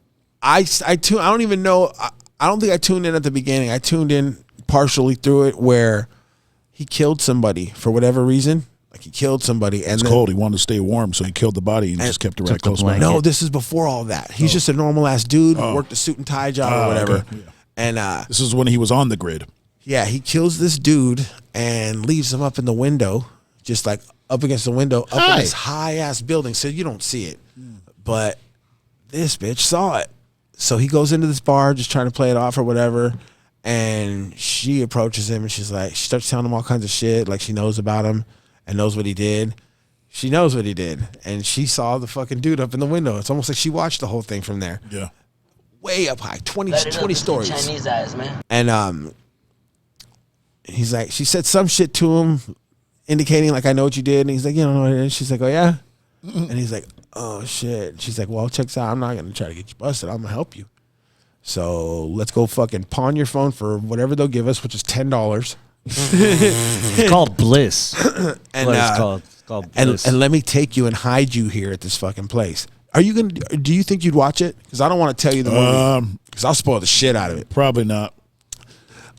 I don't even know. I don't think I tuned in at the beginning. I tuned in partially through it where he killed somebody for whatever reason. Like he killed somebody, and It's then, cold. He wanted to stay warm, so he killed the body and just kept it right took the close by. blanket. No, this is before all that. He's just a normal ass dude who worked a suit and tie job or whatever. okay. Yeah. And This is when he was on the grid. yeah, he kills this dude and leaves him up in the window, just like up against the window, up in this high ass building. So you don't see it, but this bitch saw it. So he goes into this bar, just trying to play it off or whatever. And she approaches him and she starts telling him all kinds of shit, like she knows about him and knows what he did. She knows what he did, and she saw the fucking dude up in the window. It's almost like she watched the whole thing from there, Yeah. way up high, 20 Light it up, let's get stories. Chinese eyes, man. And he's like, she said some shit to him, indicating like, I know what you did. And he's like, you don't know what it is. She's like, oh yeah. And he's like, oh shit. And she's like, well, check this out. I'm not gonna try to get you busted. I'm gonna help you. So let's go fucking pawn your phone for whatever they'll give us, which is $10. It's called Bliss. And What it's called. It's called Bliss. and let me take you and hide you here at this fucking place. Are you gonna? Do you think you'd watch it? Because I don't want to tell you the movie. Because I'll spoil the shit out of it. Probably not.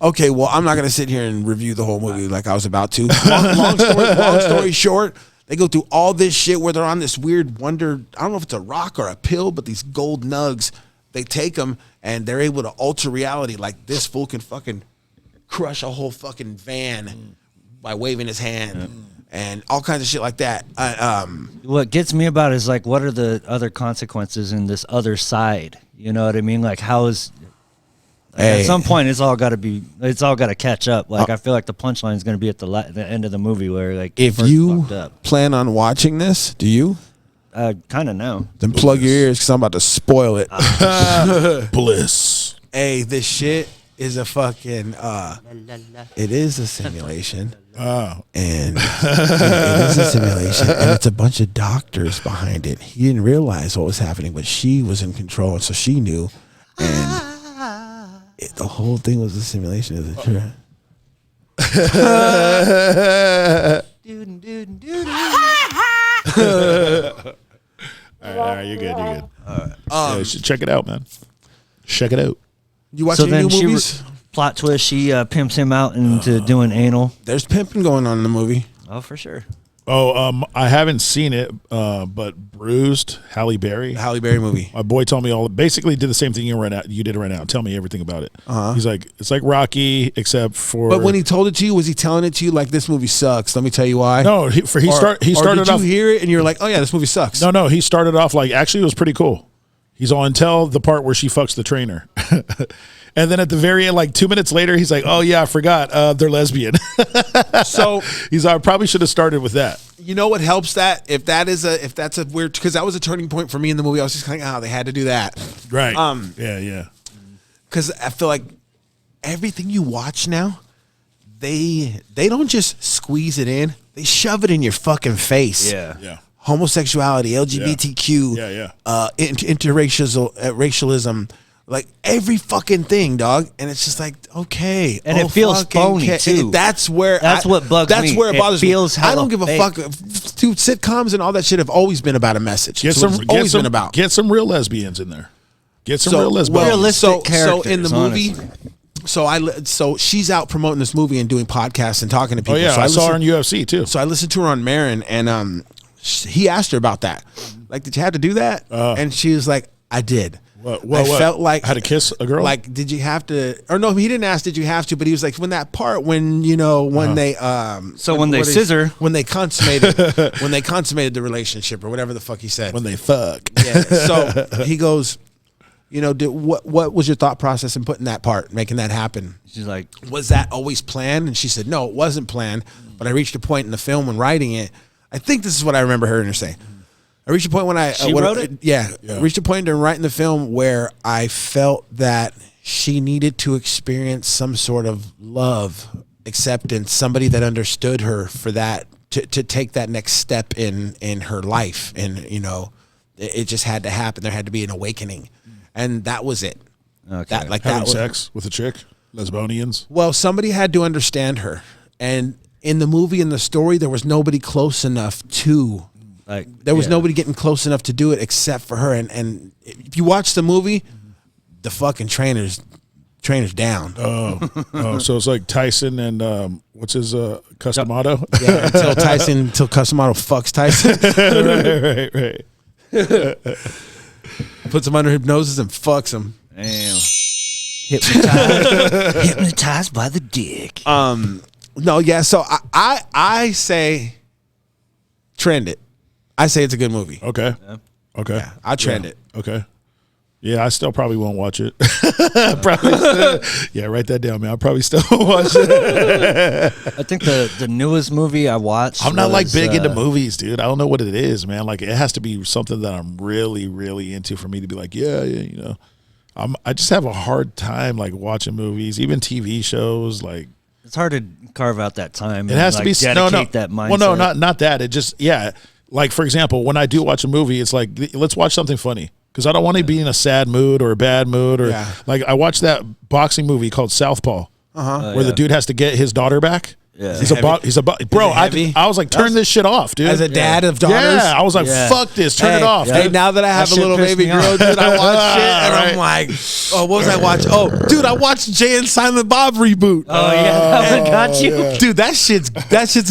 Okay, well, I'm not gonna sit here and review the whole movie like I was about to. Long story short, they go through all this shit where they're on this weird wonder. I don't know if it's a rock or a pill, but these gold nugs. They take them and they're able to alter reality. Like this fool can fucking crush a whole fucking van by waving his hand and all kinds of shit like that. What gets me about it is like, what are the other consequences in this other side? You know what I mean? Like, how is Hey. at some point it's all got to catch up. Like, I feel like the punchline is going to be at the end of the movie where like If first you fucked up. plan on watching this, do you? Kind of know. Then plug your ears because I'm about to spoil it. Bliss. Hey, this shit is a fucking it is a simulation. And it is a simulation, and it's a bunch of doctors behind it. He didn't realize what was happening, but she was in control, and so she knew. And the whole thing was a simulation. Is it true? All right, you're good. You're good. Yeah, you should check it out, man. Check it out. You watch So any then new she movies? plot twist. She pimps him out into doing anal. There's pimping going on in the movie. Oh, for sure. Oh, I haven't seen it, but Bruised, Halle Berry. Halle Berry movie. My boy told me basically did the same thing you did right now. Tell me everything about it. He's like, it's like Rocky, except for. But when he told it to you, was he telling it to you like this movie sucks? Let me tell you why. No, he started did off. you hear it and you're like, oh yeah, this movie sucks? No, he started off like actually it was pretty cool. He's all until the part where she fucks the trainer. And then at the very end, like 2 minutes later, he's like, oh yeah, I forgot. They're lesbian. So he's like, I probably should have started with that. you know what helps that? If that's a weird, because that was a turning point for me in the movie. I was just kind of, oh, they had to do that. Right. Yeah. Because I feel like everything you watch now, they don't just squeeze it in. They shove it in your fucking face. Yeah. Homosexuality, LGBTQ, interracialism, like every fucking thing, dog. And it's just like, okay. And it feels phony, too. That's where what bugs me. That's where it bothers feels me. I don't hella give a fake. fuck. Dude, sitcoms and all that shit have always been about a message. Get That's what some. it's always been about. Get some real lesbians in there. Get some real lesbians. Realistic so in the characters, movie, honestly. so she's out promoting this movie and doing podcasts and talking to people. Oh yeah, so I saw her in UFC too. So I listened to her on Marin, and he asked her about that. Like, did you have to do that? And she was like, I did. What, I felt like had to kiss a girl. Like, did you have to? Or no, he didn't ask. Did you have to? But he was like, when that part when they when they scissor, when they consummated the relationship or whatever the fuck he said. when they fuck. Yeah. So he goes, what was your thought process in putting that part, making that happen? She's like, Was that always planned? And she said, no, it wasn't planned. But I reached a point in the film when writing it. I think this is what I remember hearing her say. I reached a point when I wrote it? Yeah, I reached a point in writing the film where I felt that she needed to experience some sort of love, acceptance, somebody that understood her for that to take that next step in her life, and it just had to happen. There had to be an awakening, and that was it. Okay. Having sex with a chick, lesbonians. Well, somebody had to understand her, and in the movie, in the story, there was nobody close enough to. There was nobody getting close enough to do it except for her. And if you watch the movie, the fucking trainer's down. Oh, so it's like Tyson and what's his Customato? Yeah, until Customato fucks Tyson, right. puts him under hypnosis and fucks him. damn. Hypnotized by the dick. No, yeah. So I say trend it. I say it's a good movie. Okay. Okay. Yeah, I trend it. Okay. Yeah, I still probably won't watch it. Probably. Yeah, write that down, man. I probably still won't watch it. I think the newest movie I watched. I'm not like was, big into movies, dude. I don't know what it is, man. Like it has to be something that I'm really, really into for me to be like, yeah. I just have a hard time like watching movies, even TV shows. Like It's hard to carve out that time. it has to be dedicate that mindset. Well, no, not that. It just Like for example, when I do watch a movie, it's like let's watch something funny because I don't want to be in a sad mood or a bad mood or like I watched that boxing movie called Southpaw, where the dude has to get his daughter back. Yeah. He's a bro. I was like, turn this shit off, dude. As a dad of daughters, I was like, fuck this, turn it off. Hey, Dude. now that I have a shit little pissed baby me off. girl, dude, I watch shit and Right. I'm like, oh, what was I watching? Oh, dude, I watched Jay and Silent Bob reboot. Oh yeah, that one got you. Dude, that shit's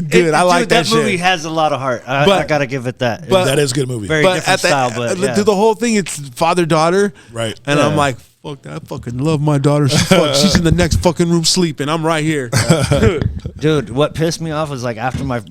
good. I like Dude, that movie shit. has a lot of heart. I But- gotta give it that. but- That is a good movie. Very different style, but yeah. through the whole thing, it's father daughter, Right. And Yeah. I'm like, fuck that, I fucking love my daughter. She's in the next fucking room sleeping. I'm right here. Dude, what pissed me off was like after my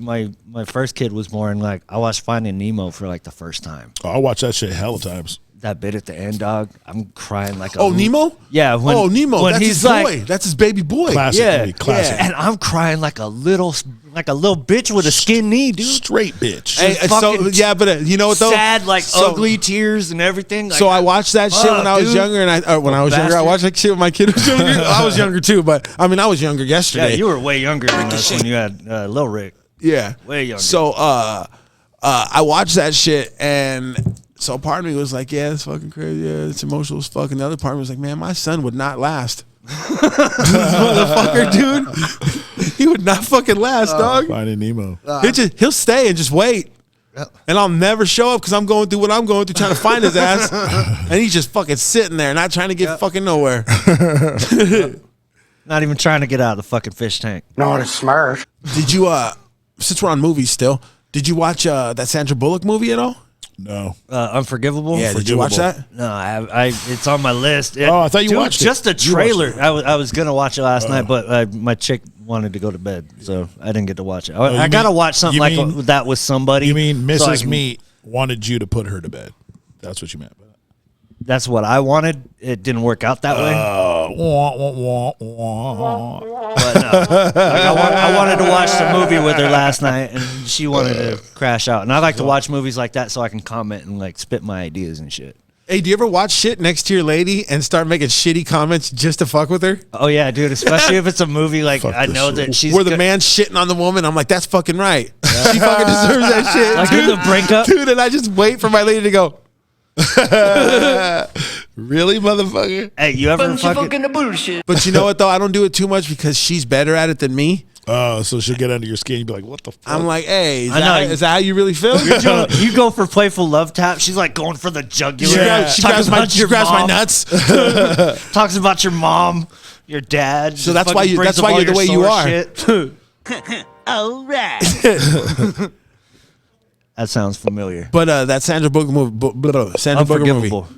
first kid was born, like I watched Finding Nemo for like the first time. Oh, I watched that shit hella times. that bit at the end, dog. I'm crying like a Oh, Nemo? Yeah. Oh, Nemo. When That's he's his like, boy. That's his baby boy. Classic yeah, movie, classic. and I'm crying like a little bitch with a skin knee, dude. Straight bitch. Hey, so fucking yeah, but you know what though? Sad, like So- ugly tears and everything. Like, So I watched that shit when I was dude. younger, and when I was younger, I Bastard. watched that shit when my kid was younger. I was younger too, but I mean, I was younger Yeah, yesterday. you were way younger than us when you had Lil Rick. Yeah, Way younger. So, I watched that shit, and so part of me was like, "Yeah, it's fucking crazy. Yeah, it's emotional as fuck." And the other part of me was like, "Man, my son would not last." This motherfucker, dude, he would not fucking last, dog. Finding Nemo. He'll stay and just wait. And I'll never show up because I'm going through what I'm going through trying to find his ass. And he's just fucking sitting there, not trying to get fucking nowhere. Not even trying to get out of the fucking fish tank. Not a smurf. Did you, since we're on movies still, did you watch that Sandra Bullock movie at all? No. Unforgivable. Yeah, did you watch that? No, I it's on my list. Oh, I thought you watched it. Just the You watched trailer. it. I was gonna watch it last night, but my chick wanted to go to bed, so I didn't get to watch it. I you gotta mean- watch something you like mean- that with somebody. You mean so I Mrs. can- Meat wanted you to put her to bed? That's what you meant. That's what I wanted. It didn't work out that way. Wah, wah, wah, wah. But no, like I wanted to watch the movie with her last night, and she wanted to crash out. And I like to watch movies like that so I can comment and like spit my ideas and shit. Hey, do you ever watch shit next to your lady and start making shitty comments just to fuck with her? Oh yeah, dude. Especially if it's a movie like Fuck I this know shit. that she's Where the go- man's shitting on the woman, I'm like, that's fucking right. She fucking deserves that shit. like in the breakup. Dude, and I just wait for my lady to go, Really, motherfucker? Hey, you ever fucking but you know what though? I don't do it too much because she's better at it than me. Oh, so she'll get under your skin. You'll be like, what the fuck? I'm like, hey, I know. is that how you really feel? you go for playful love tap. She's like going for the jugular. She Talking grabs, about she your grabs my mom. nuts. Talks about your mom, your dad. So that's why that's why you're the way you are. All right. That sounds familiar. But that Sandra Bullock movie, Sandra Bullock movie, Unforgivable.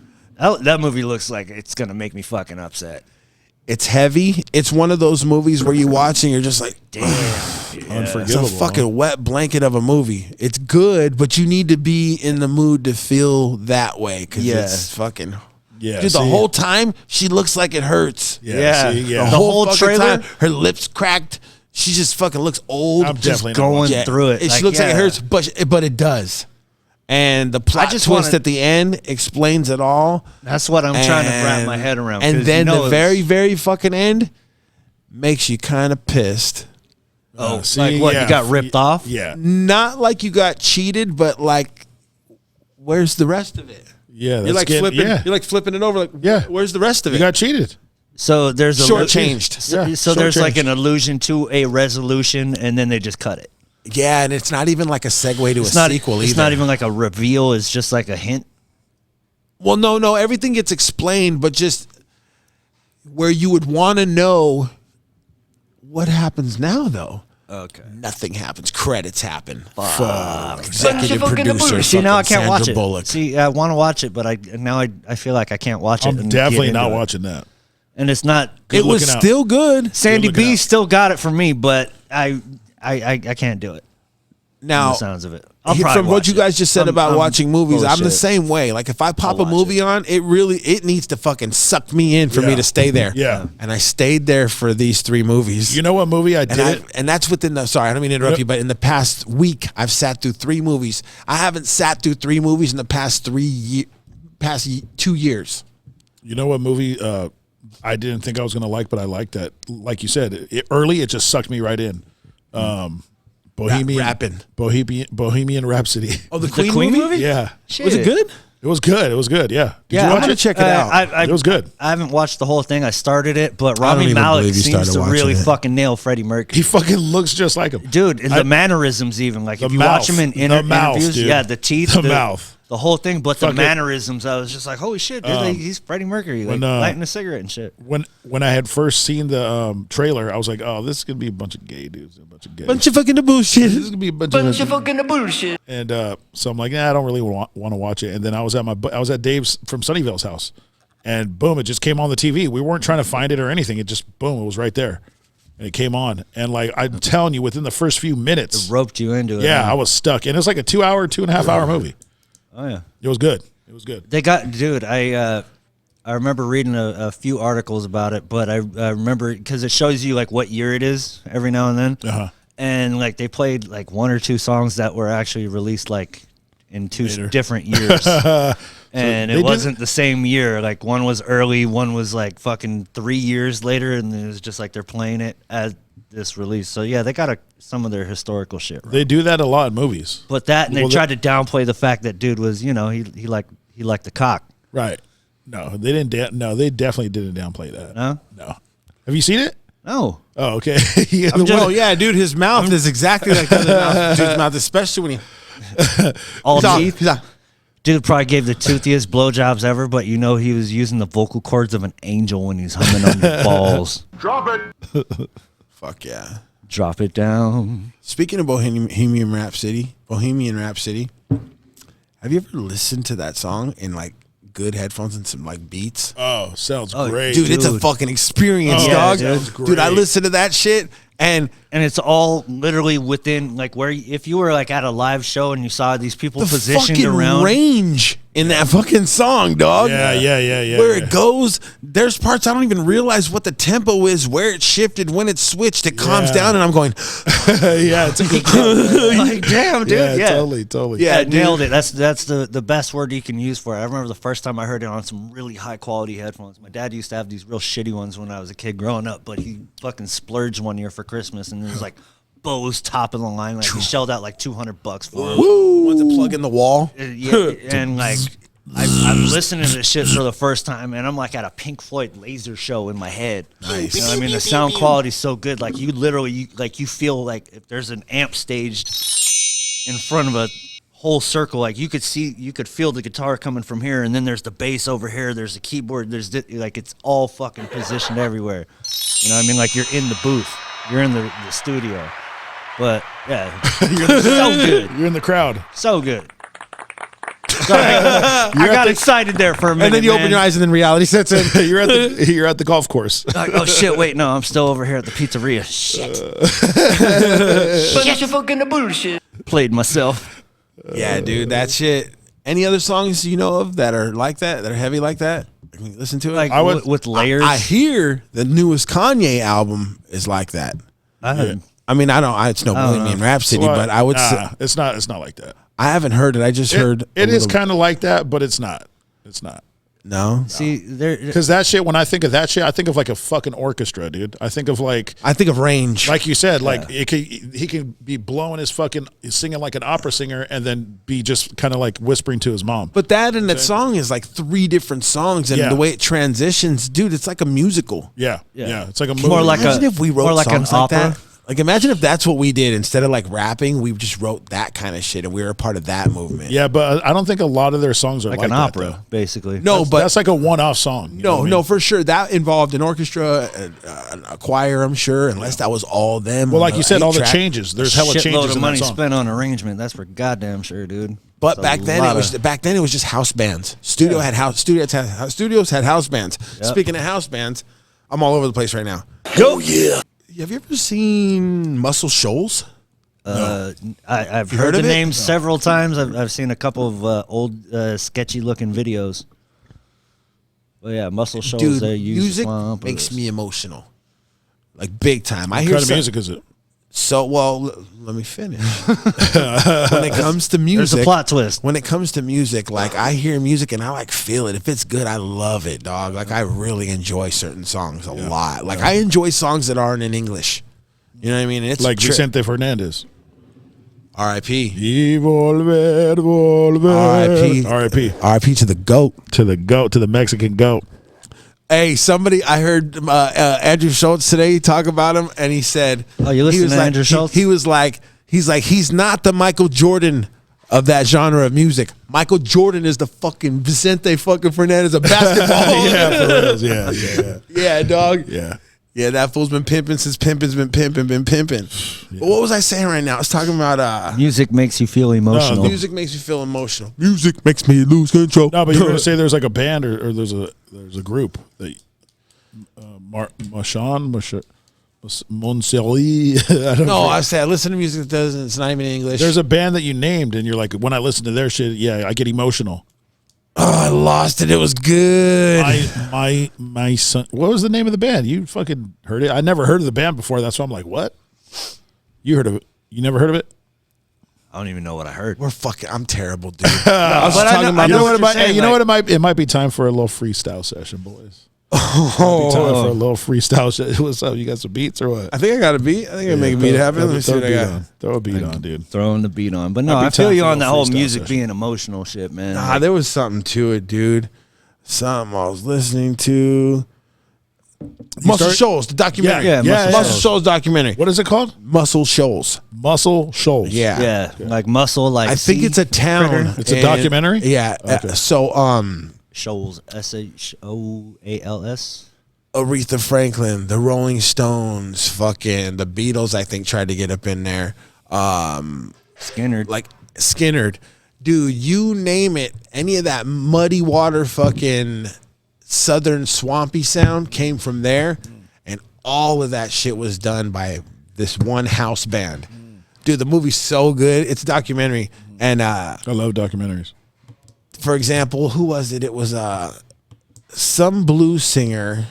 That movie looks like it's gonna make me fucking upset. it's heavy. It's one of those movies where you watch and you're just like, Damn. it's Unforgivable. a fucking wet blanket of a movie. It's good, but you need to be in the mood to feel that way because Yeah. it's fucking. Yeah, Dude, the see? whole time she looks like it hurts. Yeah, see, yeah. The whole fucking trailer? time, her lips cracked. She just fucking looks old. I'm just definitely not going watching through it. And she Like, looks like it yeah. hurts, but it does. And the plot just twist wanna- at the end explains it all. That's what I'm trying to wrap my head around. And 'cause then you know the it's- very, very fucking end makes you kind of pissed. oh, see, like what? yeah. You got ripped off? Yeah. Not like you got cheated, but like, where's the rest of it? Yeah. You're like flipping. Yeah. You're like flipping it over. Like, Yeah. Where's the rest of it? You got cheated. So there's a Shortchanged. So, Yeah, so there's like shortchanged. an allusion to a resolution, and then they just cut it. Yeah, and it's not even like a segue to It's a not. sequel It's either. not even like a reveal. It's just like a hint. Well, no, everything gets explained, but just where you would want to know what happens now, though. Okay. Nothing happens. Credits happen. Fuck. Executive producer. See, now I fucking can't watch Sandra it. Bullock. See, I want to watch it, but I feel like I can't watch it. I'm and definitely get not into it. watching that. And it's not. Good It was looking out. still good. Sandy looking B out. still got it for me, but I can't do it. From Now, the sounds of it. I'll probably from what watch you it. guys just said about I'm watching movies, full of I'm the shit. same way. Like if I pop I'll a watch movie on, it needs to fucking suck me in for me Yeah. to stay there. Yeah. And I stayed there for these 3 movies. You know what movie I did? And that's within the, sorry, I don't mean to interrupt Yep. you, but in the past week, I've sat through 3 movies. I haven't sat through 3 movies in the past 2 years. You know what movie I didn't think I was going to like, but I liked that. Like you said, early, it just sucked me right in. Rapping. Bohemian Rhapsody. Oh, the The Queen, movie? Yeah. Was it good? It was good. It was good. Yeah. Did Yeah, you I'm watch gonna it? check it out. It was good. I haven't watched the whole thing. I started it, but don't Rami even Malek believe you seems started to watching really it. fucking nail Freddie Mercury. He fucking looks just like him. Dude, and the mannerisms even like The if you watch mouth. him in The mouth, interviews, dude. yeah, the teeth, The mouth. the whole thing, but the Fucking- mannerisms, I was just like, holy shit, dude, he's Freddie Mercury, like When, lighting a cigarette and shit. When I had first seen the trailer, I was like, oh, this is going to be a bunch of gay dudes. A bunch of gays. Bunch of fucking bullshit. This is going to be a bunch of fucking bullshit. And so I'm like, I don't really want to watch it. And then I was at Dave's from Sunnyvale's house, and boom, it just came on the TV. We weren't trying to find it or anything. It just boom, it was right there, and it came on. And like I'm telling you, within the first few minutes, Roped you into it. yeah, huh? I was stuck. And it's like a 2.5 hour movie. Oh yeah. It was good. It was good. They got, dude. I remember reading a few articles about it, but I remember because it shows you like what year it is every now and then, and like they played like one or two songs that were actually released like in two different years, and it wasn't the same year. Like one was early, one was like fucking 3 years later, and it was just like they're playing it as this release. So yeah, they got some of their historical shit right. They do that a lot in movies. But that, and they tried to downplay the fact that dude was, you know, he liked the cock. Right. No, they didn't. No, they definitely didn't downplay that. No? No. Have you seen it? No. Oh, okay. Yeah, Oh yeah, dude, his mouth is exactly like the other dude's mouth, especially when he All he's teeth. he's Dude probably gave the toothiest blowjobs ever, but you know he was using the vocal cords of an angel when he's humming on your balls. Drop it. fuck yeah. Drop it down. Speaking of Bohemian Rhapsody, have you ever listened to that song in like good headphones and some like beats? Oh, sounds Oh, great. Dude, it's a fucking experience, Oh, dog. yeah, Dude, I listened to that shit and And it's all literally within, like, where if you were like at a live show and you saw these people the positioned fucking around. range in that fucking song, dog. Yeah. Where it goes, there's parts I don't even realize what the tempo is, where it shifted, when it switched, it calms Yeah. down, and I'm going, Yeah, it's a good song. Like, damn, dude. Yeah. Totally. Yeah, Yeah, dude. nailed it. That's the best word you can use for it. I remember the first time I heard it on some really high quality headphones. My dad used to have these real shitty ones when I was a kid growing up, but he fucking splurged one year for Christmas, and it was like Bose top of the line. Like he shelled out like $200 for it. whoa, to plug in the wall. Yeah, and like I'm listening to this shit for the first time, and I'm like at a Pink Floyd laser show in my head. Nice. You know what I mean? The sound quality's so good. Like you literally, you feel like if there's an amp staged in front of a whole circle, like you could feel the guitar coming from here, and then there's the bass over here. There's the keyboard. Like it's all fucking positioned everywhere. You know what I mean? Like you're in the booth. You're in the studio. But yeah, so good. You're in the crowd. So good. Sorry, I got excited there for a minute. And then you open man. your eyes, and then reality sets in. You're at the golf course. Like, oh shit! Wait, no, I'm still over here at the pizzeria. Shit, Shut your fucking bullshit. played myself. Yeah, dude, that shit. Any other songs you know of that are like that are heavy like that? I mean, listen to it. Like I would- with layers. I hear the newest Kanye album is like that. I mean, it's no Bohemian Rhapsody, but I would say it's not like that. I haven't heard it. I just heard It a is little- kind of like that, but it's not. It's not. no. See, there. Because that shit, when I think of that shit, I think of like a fucking orchestra, dude. I think of like I think of range. you said, like he can be blowing his fucking singing like an opera singer and then be just kind of like whispering to his mom. But that and that song is like 3 different songs, and Yeah. the way it transitions, dude, it's like a musical. Yeah. It's like a movie. More like Imagine if we wrote more like an songs like opera. that. Like, imagine if that's what we did instead of like rapping, we just wrote that kind of shit, and we were a part of that movement. Yeah, but I don't think a lot of their songs are like like an that, opera, though. basically. No, but That's like a one-off song. you know what I mean? no, for sure that involved an orchestra, a choir, I'm sure, unless that was all them. Well, on like you said, all the 8-track. changes. There's hella shitload changes of in money that song. spent on arrangement. That's for goddamn sure, dude. But It's a back then lot it was of- just house bands. Studios had house bands. Speaking of house bands, I'm all over the place right now. Oh yeah. Have you ever seen Muscle Shoals? I've You heard heard the of it? name several times. I've seen a couple of old sketchy looking videos. Well, yeah, Muscle Shoals. Dude, They use music swamp or- makes me emotional, like big time. I What hear kind of some- music is it? So, let me finish. When it comes to music, There's a plot twist. When it comes to music, like I hear music and I like feel it. If it's good, I love it, dog. Like I really enjoy certain songs a lot. Like I enjoy songs that aren't in English. You know what I mean? And it's Like a trip. Vicente Fernandez. R.I.P. Y volver. R.I.P. R.I.P. R.I.P. to the GOAT. To the Mexican goat. Hey, I heard Andrew Schultz today talk about him, and he said, Oh, you listen he was to like, Andrew Schultz? He's not the Michael Jordan of that genre of music. Michael Jordan is the fucking Vicente fucking Fernandez of basketball. Yeah, for real. Yeah. Yeah, dog. Yeah. Yeah, that fool's been pimping since pimping's been pimping. But what was I saying right now? I was talking about Music makes you feel emotional. music makes me feel emotional. Music makes me lose control. No, but you were gonna say there's like a band or there's a group that Monselli. I don't No, know. I said listen to music that doesn't. It's not even in English. There's a band that you named, and you're like, when I listen to their shit, yeah, I get emotional. I lost it. It was good. My son. What was the name of the band? You fucking heard it? I never heard of the band before. That's why I'm like, what? You heard of it? You never heard of it? I don't even know what I heard. We're fucking. I'm terrible, dude. I was But I talking know- about. I You know what? what you're saying, It might be time for a little freestyle session, boys. Might be time for a little freestyle session. What's up? You got some beats or what? I think I got a beat. I think I can make a beat happen. Let me see what I got. Throw a beat on, dude. Throwing the beat on. But no, Might be I feel time you for a on the little whole freestyle music session. being emotional shit, man. Nah, Like, there was something to it, dude. Something I was listening to. Muscle Shoals, the documentary. Yeah, Yeah, Muscle yeah. Shoals documentary. What is it called? Muscle Shoals. Muscle Shoals. Yeah. yeah, like muscle, like I think sea it's a town. critter. It's a documentary? Yeah. Okay. Shoals, SHOALS. Aretha Franklin, the Rolling Stones, fucking the Beatles, I think tried to get up in there. Skinner. Like Skinnerd. Dude, you name it. Any of that muddy water fucking southern swampy sound came from there. And all of that shit was done by this one house band. Dude, the movie's so good. It's a documentary. And I love documentaries. for example, who was it? It was some blues singer.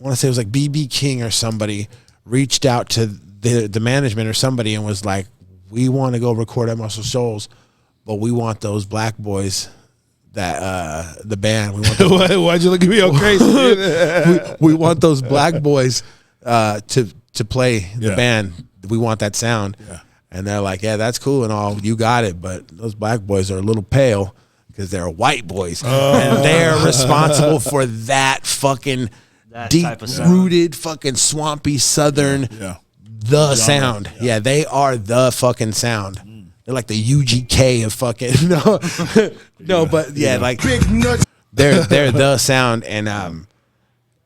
I want to say it was like B.B. King or somebody reached out to the management or somebody and was like, we want to go record at Muscle Shoals, but we want those black boys that the band. We want those, Why'd you look at me all crazy? we want those black boys to play the Yeah. band. We want that sound. Yeah. And they're like, yeah, that's cool and all. You got it. But those black boys are a little pale because they're white boys. And they're responsible for that fucking That type of sound. deep-rooted fucking swampy southern Yeah. the sound. Yeah, they are the fucking sound. They're like the UGK of fucking no, but yeah, like they're the sound, and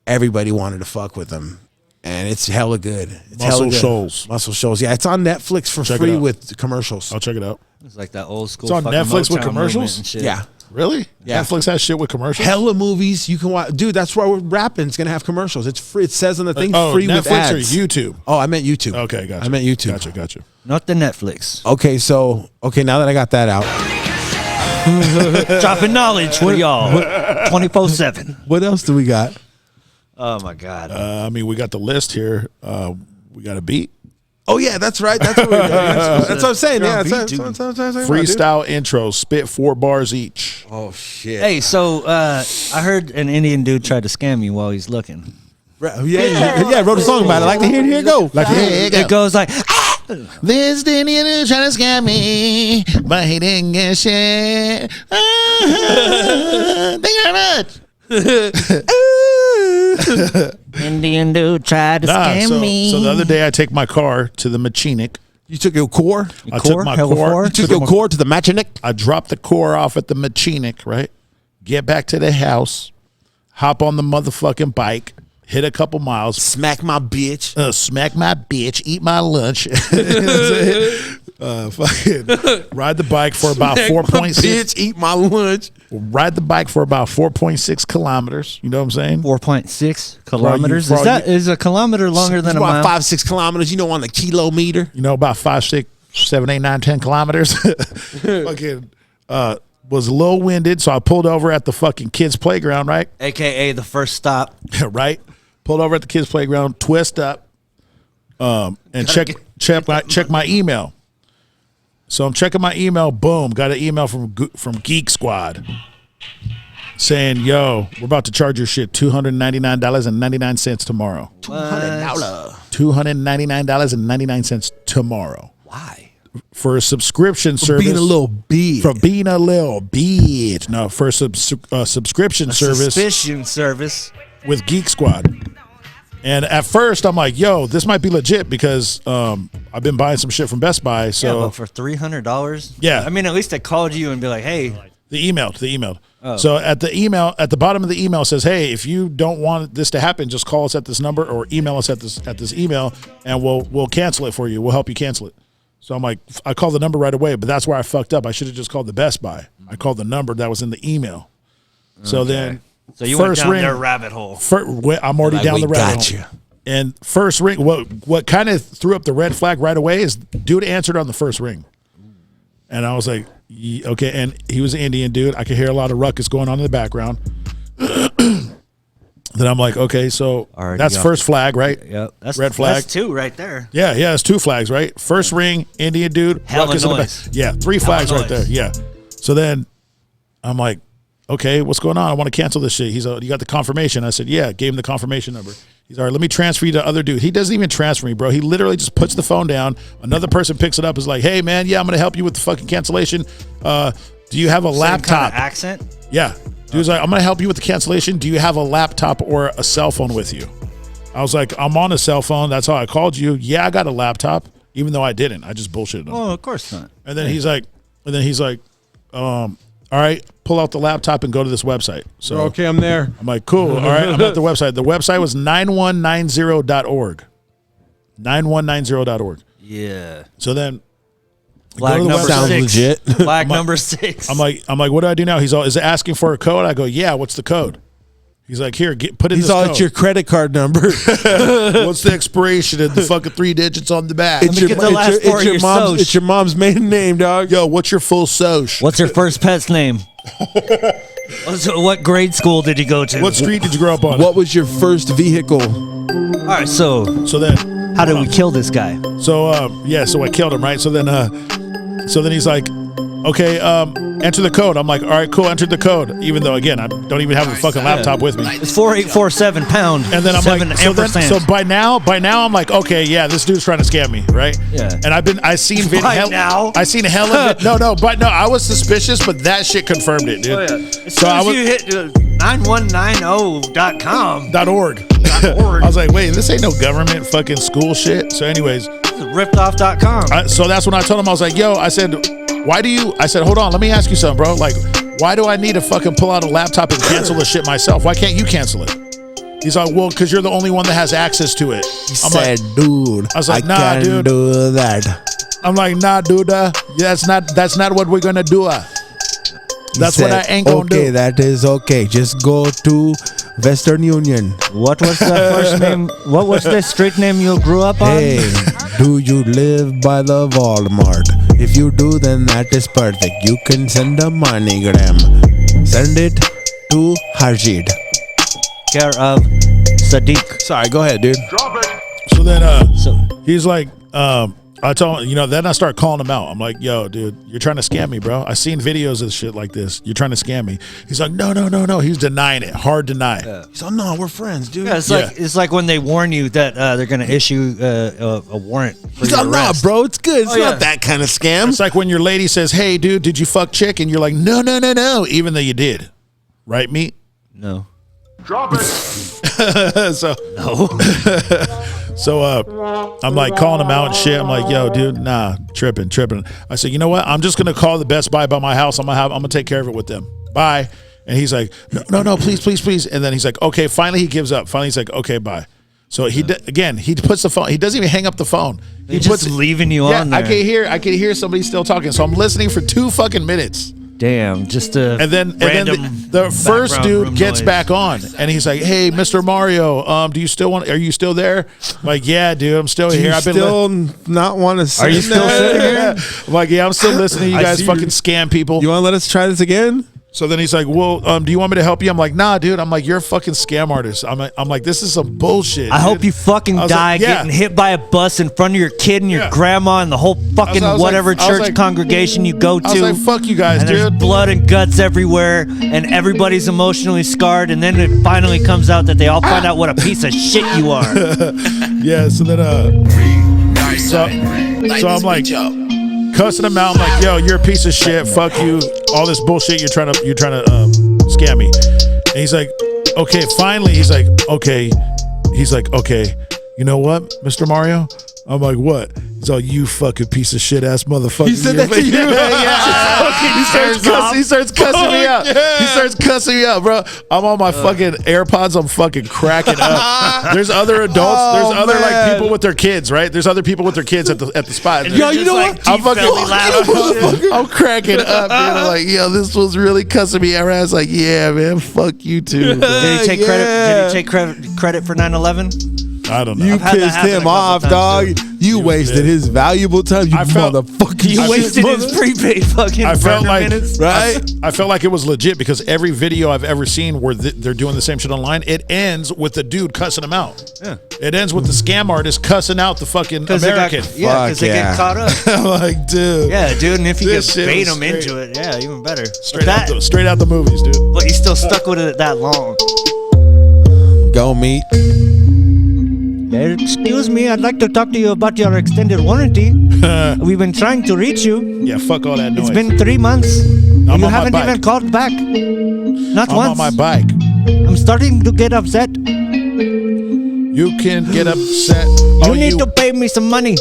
everybody wanted to fuck with them, and it's hella good. It's hella Muscle good. Shoals. Muscle Shoals. Yeah, it's on Netflix for Check it free out. with commercials. I'll check it out. It's like that old school. It's on fucking Netflix with Motown commercials? movement and shit. Yeah. Really? Yeah. Netflix has shit with commercials? Hella movies you can watch, dude. That's why we're rapping. It's gonna have commercials. It's free. It says on the thing, Oh, free with Netflix or ads. YouTube? Oh, I meant YouTube. Okay, gotcha. I meant YouTube. Gotcha. Not the Netflix. Okay, so now that I got that out, Dropping knowledge for y'all 24/7. what else do we got? Oh my god. I mean, we got the list here. We got a beat. Oh yeah, that's right. That's what we got. That's what I'm saying. Yeah, that's what I'm talking about, dude. Freestyle intro. Spit 4 bars each. Oh shit. Hey, so I heard an Indian dude tried to scam you while he's looking. Yeah, wrote a song about it. Like to hear it go. Like to hear it It goes like, This Indian who's trying to scam me, but he didn't get shit. Thank you very much. Indian dude tried to scam me. So the other day I take my car to the mechanic. You took your core. I took my core. You took your core to the mechanic. I dropped the core off at the mechanic, right? Get back to the house, hop on the motherfucking bike, hit a couple miles, Smack my bitch. smack my bitch, eat my lunch, fucking ride the bike for about 4.6. Bitch, eat my lunch. Ride the bike for about 4.6 kilometers. You know what I'm saying? 4.6 kilometers. for all Is a kilometer longer than a About mile? 5-6 kilometers. You know, on the kilometer. You know, about 5, 6, 7, 8, 9, 10 kilometers. Fucking was a little winded, so I pulled over at the fucking kids' playground, right? AKA the first stop. Right? Pulled over at the kids' playground, twist up, and check my email. So I'm checking my email. Boom, got an email from Geek Squad saying, "Yo, we're about to charge your shit $299.99 tomorrow. $299.99 tomorrow Why? for a subscription service." Being a little bitch. For being a little bitch. No, for a subscription service Suspicion service. with Geek Squad. And at first, I'm like, yo, this might be legit because I've been buying some shit from Best Buy. Yeah, So but for $300? Yeah. I mean, at least they called you and be like, hey. the emailed. So at the bottom of the email says, hey, if you don't want this to happen, just call us at this number or email us at this email, and we'll cancel it for you. We'll help you cancel it. So I'm like, I called the number right away, but that's where I fucked up. I should have just called the Best Buy. I called the number that was in the email. So then, So you went first down ring, their rabbit hole. I'm already Like, down we the rabbit got hole. you. And first ring, what kind of threw up the red flag right away is dude answered on the first ring. And I was like, Okay, and he was an Indian dude. I could hear a lot of ruckus going on in the background. Then I'm like, okay, so Already that's got first flag, right? Yep. That's Red flag. That's 2 right there. Yeah, that's 2 flags, right? First ring, Indian dude. Hella ruckus in the back. noise. Yeah, 3 Hella flags right noise. there. Yeah. So then I'm like, okay, what's going on? I want to cancel this shit. He's like, you got the confirmation? I said, yeah. Gave him the confirmation number. He's all right, let me transfer you to other dude. He doesn't even transfer me, bro. He literally just puts the phone down. Another person picks it up, is like, hey, man, yeah, I'm going to help you with the fucking cancellation. Do you have a Same laptop? kind of accent. Yeah. Dude's like, I'm going to help you with the cancellation. Do you have a laptop or a cell phone with you? I was like, I'm on a cell phone. That's how I called you. Yeah, I got a laptop, even though I didn't. I just bullshitted him. Oh, of course not. And then he's like, all right, pull out the laptop and go to this website. So Okay, I'm there. I'm like, cool. All right, I'm at the website. The website was 9190.org. 9190.org. Yeah. So then Flag to the number website. Sounds 6. legit. Flag number 6. I'm like, what do I do now? He's all, is it asking for a code? I go, yeah. What's the code? He's like, here, put in He's this all code. at your credit card number. What's the expiration and the fucking 3 digits on the back? me get the last four of your soch. It's your mom's maiden name, dog. Yo, what's your full soch? What's your first pet's name? What grade school did you go to? What street did you grow up on? What was your first vehicle? All right, so So then, how did we kill this guy? so I killed him, right? So then he's like, okay, enter the code. I'm like, all right, cool, entered the code. Even though, again, I don't even have a fucking laptop with me. It's 4847 pound. And then I'm 7 like, so ampersand. by now I'm like, okay, yeah, this dude's trying to scam me, right? Yeah. And I seen now? I seen hella I was suspicious, but that shit confirmed it, dude. As So soon I as was you hit 9190.com, .org. I was like, wait, this ain't no government fucking school shit. So anyways, rippedoff.com. so that's when I told him, I was like, yo, I said, hold on, let me ask you something, bro. Like, why do I need to fucking pull out a laptop and cancel the shit myself? Why can't you cancel it? He's like, well, because you're the only one that has access to it. I'm like, dude, I was like, nah, can't dude. do that. I'm like, nah, dude, that's not what we're gonna do. That's what I ain't gonna do. Okay, that is okay. Just go to Western Union. What was the first name? What was the street name you grew up on? Hey, do you live by the Walmart? If you do, then that is perfect. You can send a MoneyGram. Send it to Harjid. Care of Sadiq. Sorry, go ahead, dude. Drop it. So then So he's like, I told him, then I start calling him out. I'm like, yo, dude, you're trying to scam me, bro. I seen videos of shit like this. You're trying to scam me. He's like, no. He's denying it. Hard deny. So no, we're friends, dude. yeah, it's like when they warn you that they're gonna issue a warrant for He's your like, nah, arrest. bro, it's good. It's Oh, yeah. not that kind of scam. It's like when your lady says, hey, dude, did you fuck chick? And you're like, no, even though you did. Right, meat? No. Drop it. So I'm like calling him out and shit. I'm like, yo, dude, nah, tripping. I said, you know what? I'm just gonna call the Best Buy by my house. I'm gonna take care of it with them. Bye. And he's like, no, please. And then he's like, okay. Finally, he gives up. Finally, he's like, okay, bye. So he puts the phone. He doesn't even hang up the phone. He's just leaving you on there. I can hear somebody still talking. So I'm listening for 2 fucking minutes. Damn, just a And then random the first background dude room gets noise. back on, and he's like, "Hey, Mr. Mario, are you still there?" I'm like, yeah, dude, I'm still here. You I've been still not want to. Are you still sitting here? I'm like, yeah, I'm still listening. You I guys see fucking you. scam people. You want to let us try this again? So then he's like, well, do you want me to help you? I'm like, nah, dude. I'm like, you're a fucking scam artist. I'm like, this is some bullshit. I dude. hope you fucking I was die like, yeah. getting hit by a bus in front of your kid and your Yeah. grandma and the whole fucking I was like- whatever I was church like- congregation you go to. I was like, fuck you guys, and there's dude. blood and guts everywhere, and everybody's emotionally scarred, and then it finally comes out that they all find out what a piece of shit you are. Yeah. So then, so I'm like cussing him out. I'm like, yo, you're a piece of shit. Fuck you. All this bullshit. You're trying to scam me. And he's like, okay. Finally, he's like, okay. You know what, Mr. Mario? I'm like, what? He's all, you fucking piece of shit ass motherfucker. He said that to you? He starts cussing me out. He starts cussing me out, bro. I'm on my fucking AirPods. I'm fucking cracking up. There's other adults. There's other like man. people with their kids, right? There's other people with their kids at the spot. Yo, you Just know like what? I'm fucking belly laughing. I'm cracking up, dude. I'm like, yo, this was really cussing me out. I was like, yeah, man, fuck you too. bro. Did he take credit? Yeah. Did he take credit for 9/11? I don't know. You I've had that pissed happen a him couple off, times, dog. too. You wasted his valuable time, you I felt- motherfucker. You wasted his prepaid fucking I felt burner like minutes. right? I felt like it was legit because every video I've ever seen where they're doing the same shit online, it ends with the dude cussing them out. Yeah. It ends with the scam artist cussing out the fucking American. Yeah, because they yeah. get caught up. I'm like, dude. Yeah, dude, and if you This get shit bait was them into it, yeah, even better. Straight out the movies, dude. But you still stuck with it that long. Go meet. Excuse me, I'd like to talk to you about your extended warranty. We've been trying to reach you. Yeah, fuck all that noise. It's been 3 months. on You my haven't bike. even called back. Not I'm once. on my bike. I'm starting to get upset. You can get upset. You need to pay me some money.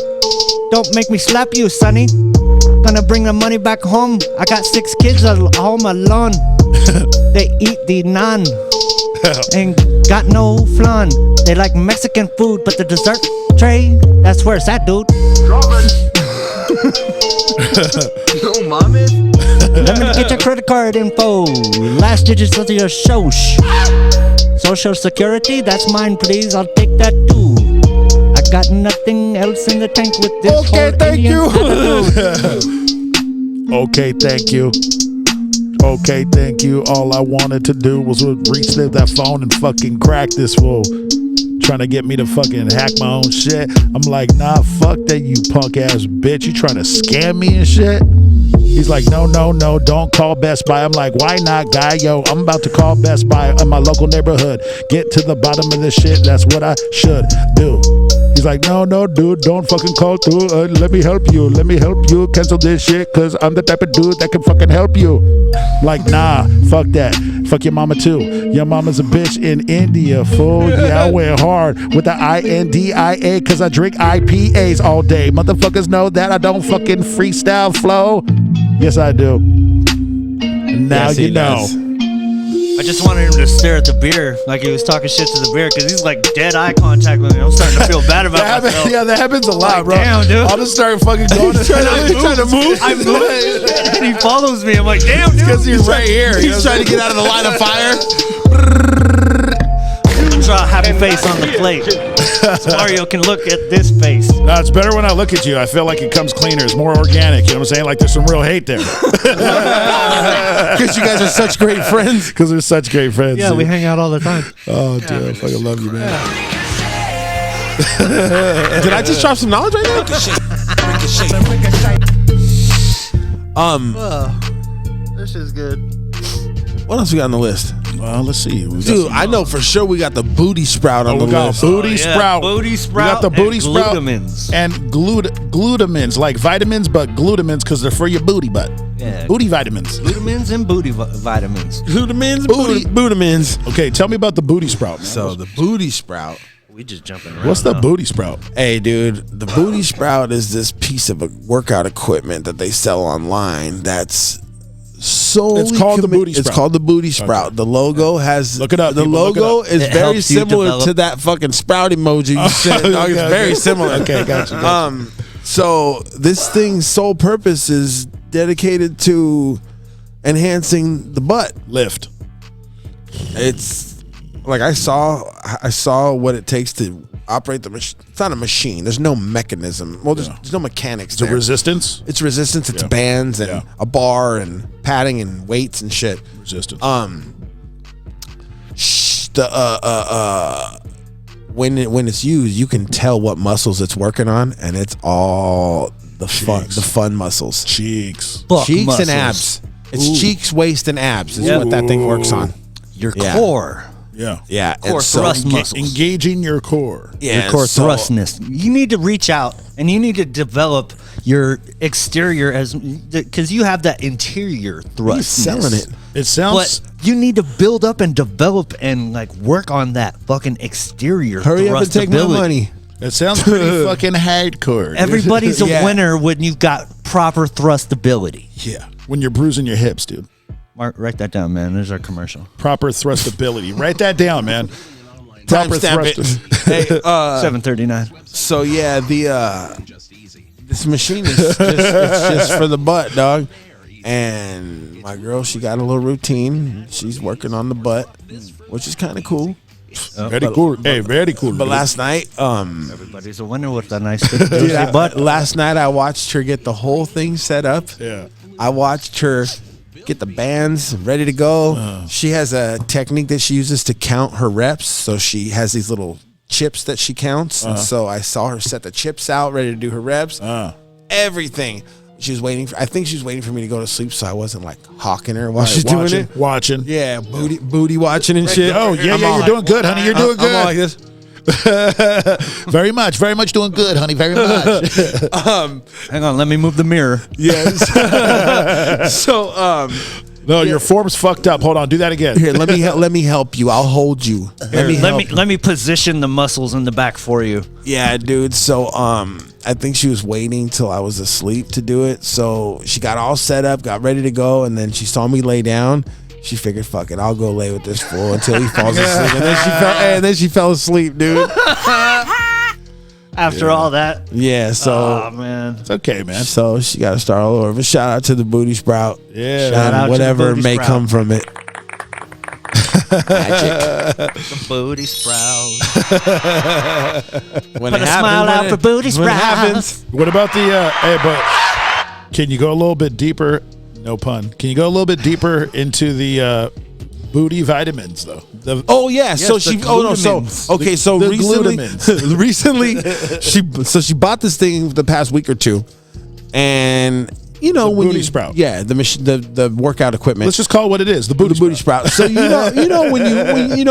Don't make me slap you, sonny. Gonna bring the money back home. I got 6 kids at home alone. They eat the naan. Ain't got no flan. They like Mexican food, but the dessert tray, that's where it's at, dude. Drop it. No mames. Let me get your credit card info. Last digits of your Social security, that's mine, please. I'll take that too. I got nothing else in the tank with this Okay, whole thank Indian you. attitude. Okay, thank you. Okay, thank you. All I wanted to do was reach that phone and fucking crack this fool. Trying to get me to fucking hack my own shit. I'm like, nah, fuck that, you punk ass bitch. You trying to scam me and shit? He's like, no, don't call Best Buy. I'm like, why not, guy? Yo, I'm about to call Best Buy in my local neighborhood. Get to the bottom of this shit. That's what I should do. He's like, no, dude, don't fucking call through. Let me help you. Cancel this shit, cause I'm the type of dude that can fucking help you. Like, nah, fuck that. Fuck your mama too. Your mama's a bitch in India, fool. Yeah, I went hard with the INDIA, cause I drink IPAs all day. Motherfuckers know that I don't fucking freestyle flow. Yes, I do. And now Yes, you he know. does. I just wanted him to stare at the beer like he was talking shit to the beer because he's like dead eye contact with me. I'm starting to feel bad about That myself. happens, yeah, that happens a lot, Like, bro. damn, dude. I'll just start fucking going. He's trying to move. I moved and he follows me. I'm like, damn, dude. Because he's right here. He's trying to get out of the line of fire. Draw a happy face on the plate. So Mario can look at this face. No, it's better when I look at you. I feel like it comes cleaner. It's more organic. You know what I'm saying? Like there's some real hate there. Because you guys are such great friends. Because we're such great friends. Yeah, dude. we hang out all the time. Oh, dude, I fucking love you, man. Did I just drop some knowledge right now? This is good. What else we got on the list? Well, let's see. We got Dude, some- I know for sure we got the booty sprout on Oh, the we got list. booty Yeah, sprout. booty We sprout got the booty and sprout glutamins. and glutamins, like vitamins, but glutamins because they're for your booty butt. Yeah. Booty vitamins. Glutamins and booty vitamins. Glutamins, bootamins. Okay, tell me about the booty sprout, man. So the booty sprout. We just jumping around. What's the now. booty sprout? Hey, dude, the booty sprout is this piece of workout equipment that they sell online. That's solely It's called the booty It's sprout. called the booty sprout. Okay. The logo has Look it up, The people, look it logo up. is It very helps you similar develop- to that fucking sprout emoji you sent. Dog. It's Okay, very okay. similar. Okay, gotcha. So this thing's sole purpose is dedicated to enhancing the butt. Lift. It's like I saw what it takes to operate the machine. It's not a machine. There's no mechanism. Well, there's no mechanics. The there. resistance. It's resistance. It's Yeah. bands and Yeah. a bar and padding and weights and shit. Resistance. When it's used, you can tell what muscles it's working on, and it's all the fun muscles. Cheeks. Fuck Cheeks muscles. and abs. It's Ooh. cheeks, waist, and abs is Yep. what that thing works on. Your Yeah. core. Yeah. Yeah, Core and so- thrust muscles. Engaging your core. Yeah, Your core so- thrustness. You need to reach out and you need to develop your exterior as because you have that interior thrustness. He's selling it. It sounds. But you need to build up and develop and like work on that fucking exterior. Hurry up and take my thrustability. money. It sounds pretty fucking hardcore. dude. Everybody's a Yeah. winner when you've got proper thrustability. Yeah. When you're bruising your hips, dude. Mark, write that down, man. There's our commercial. Proper thrustability. Write that down, man. Proper Timestamp it. thrusters. Hey, 7:39. so yeah, this machine is just, it's just for the butt, dog. And my girl, she got a little routine. She's working on the butt, which is kind of cool. Very cool. Hey, very cool. But dude. last night, Everybody's a winner with a nice thick dude, juicy butt. last night I watched her get the whole thing set up. yeah. I watched her get the bands ready to go. She has a technique that she uses to count her reps. So she has these little chips that she counts. And so I saw her set the chips out, ready to do her reps. Everything. She was waiting. I think she was waiting for me to go to sleep, so I wasn't like hawking her while she's doing it. Watching. Yeah, booty watching and shit. Oh, yeah, I'm yeah, all you're doing good, honey. You're doing I'm all like good. this. Very much doing good, honey. Very much. Hang on, let me move the mirror. Yes. So No, your form's fucked up. Hold on, do that again. here, let me help you. I'll hold you. Let me position the muscles in the back for you. Yeah, dude. So I think she was waiting till I was asleep to do it. So she got all set up, got ready to go, and then she saw me lay down. She figured, fuck it, I'll go lay with this fool until he falls asleep. And then she fell asleep, dude. After all that, Yeah, so oh man, It's okay, man. so she got to start all over. But shout out to the booty sprout. Yeah. Shout out to the whatever booty may sprout. come from it. the booty sprout. When Put a smile out for booty when it sprout. happens. What about the hey, but can you go a little bit deeper? No pun. Can you go a little bit deeper into the booty vitamins though? Oh yeah, so the she. Oh no, so glutamins. okay, so The recently, glutamins. she bought this thing the past week or two, and you know The when booty you sprout. yeah the workout equipment. Let's just call it what it is. The the booty, booty sprout. So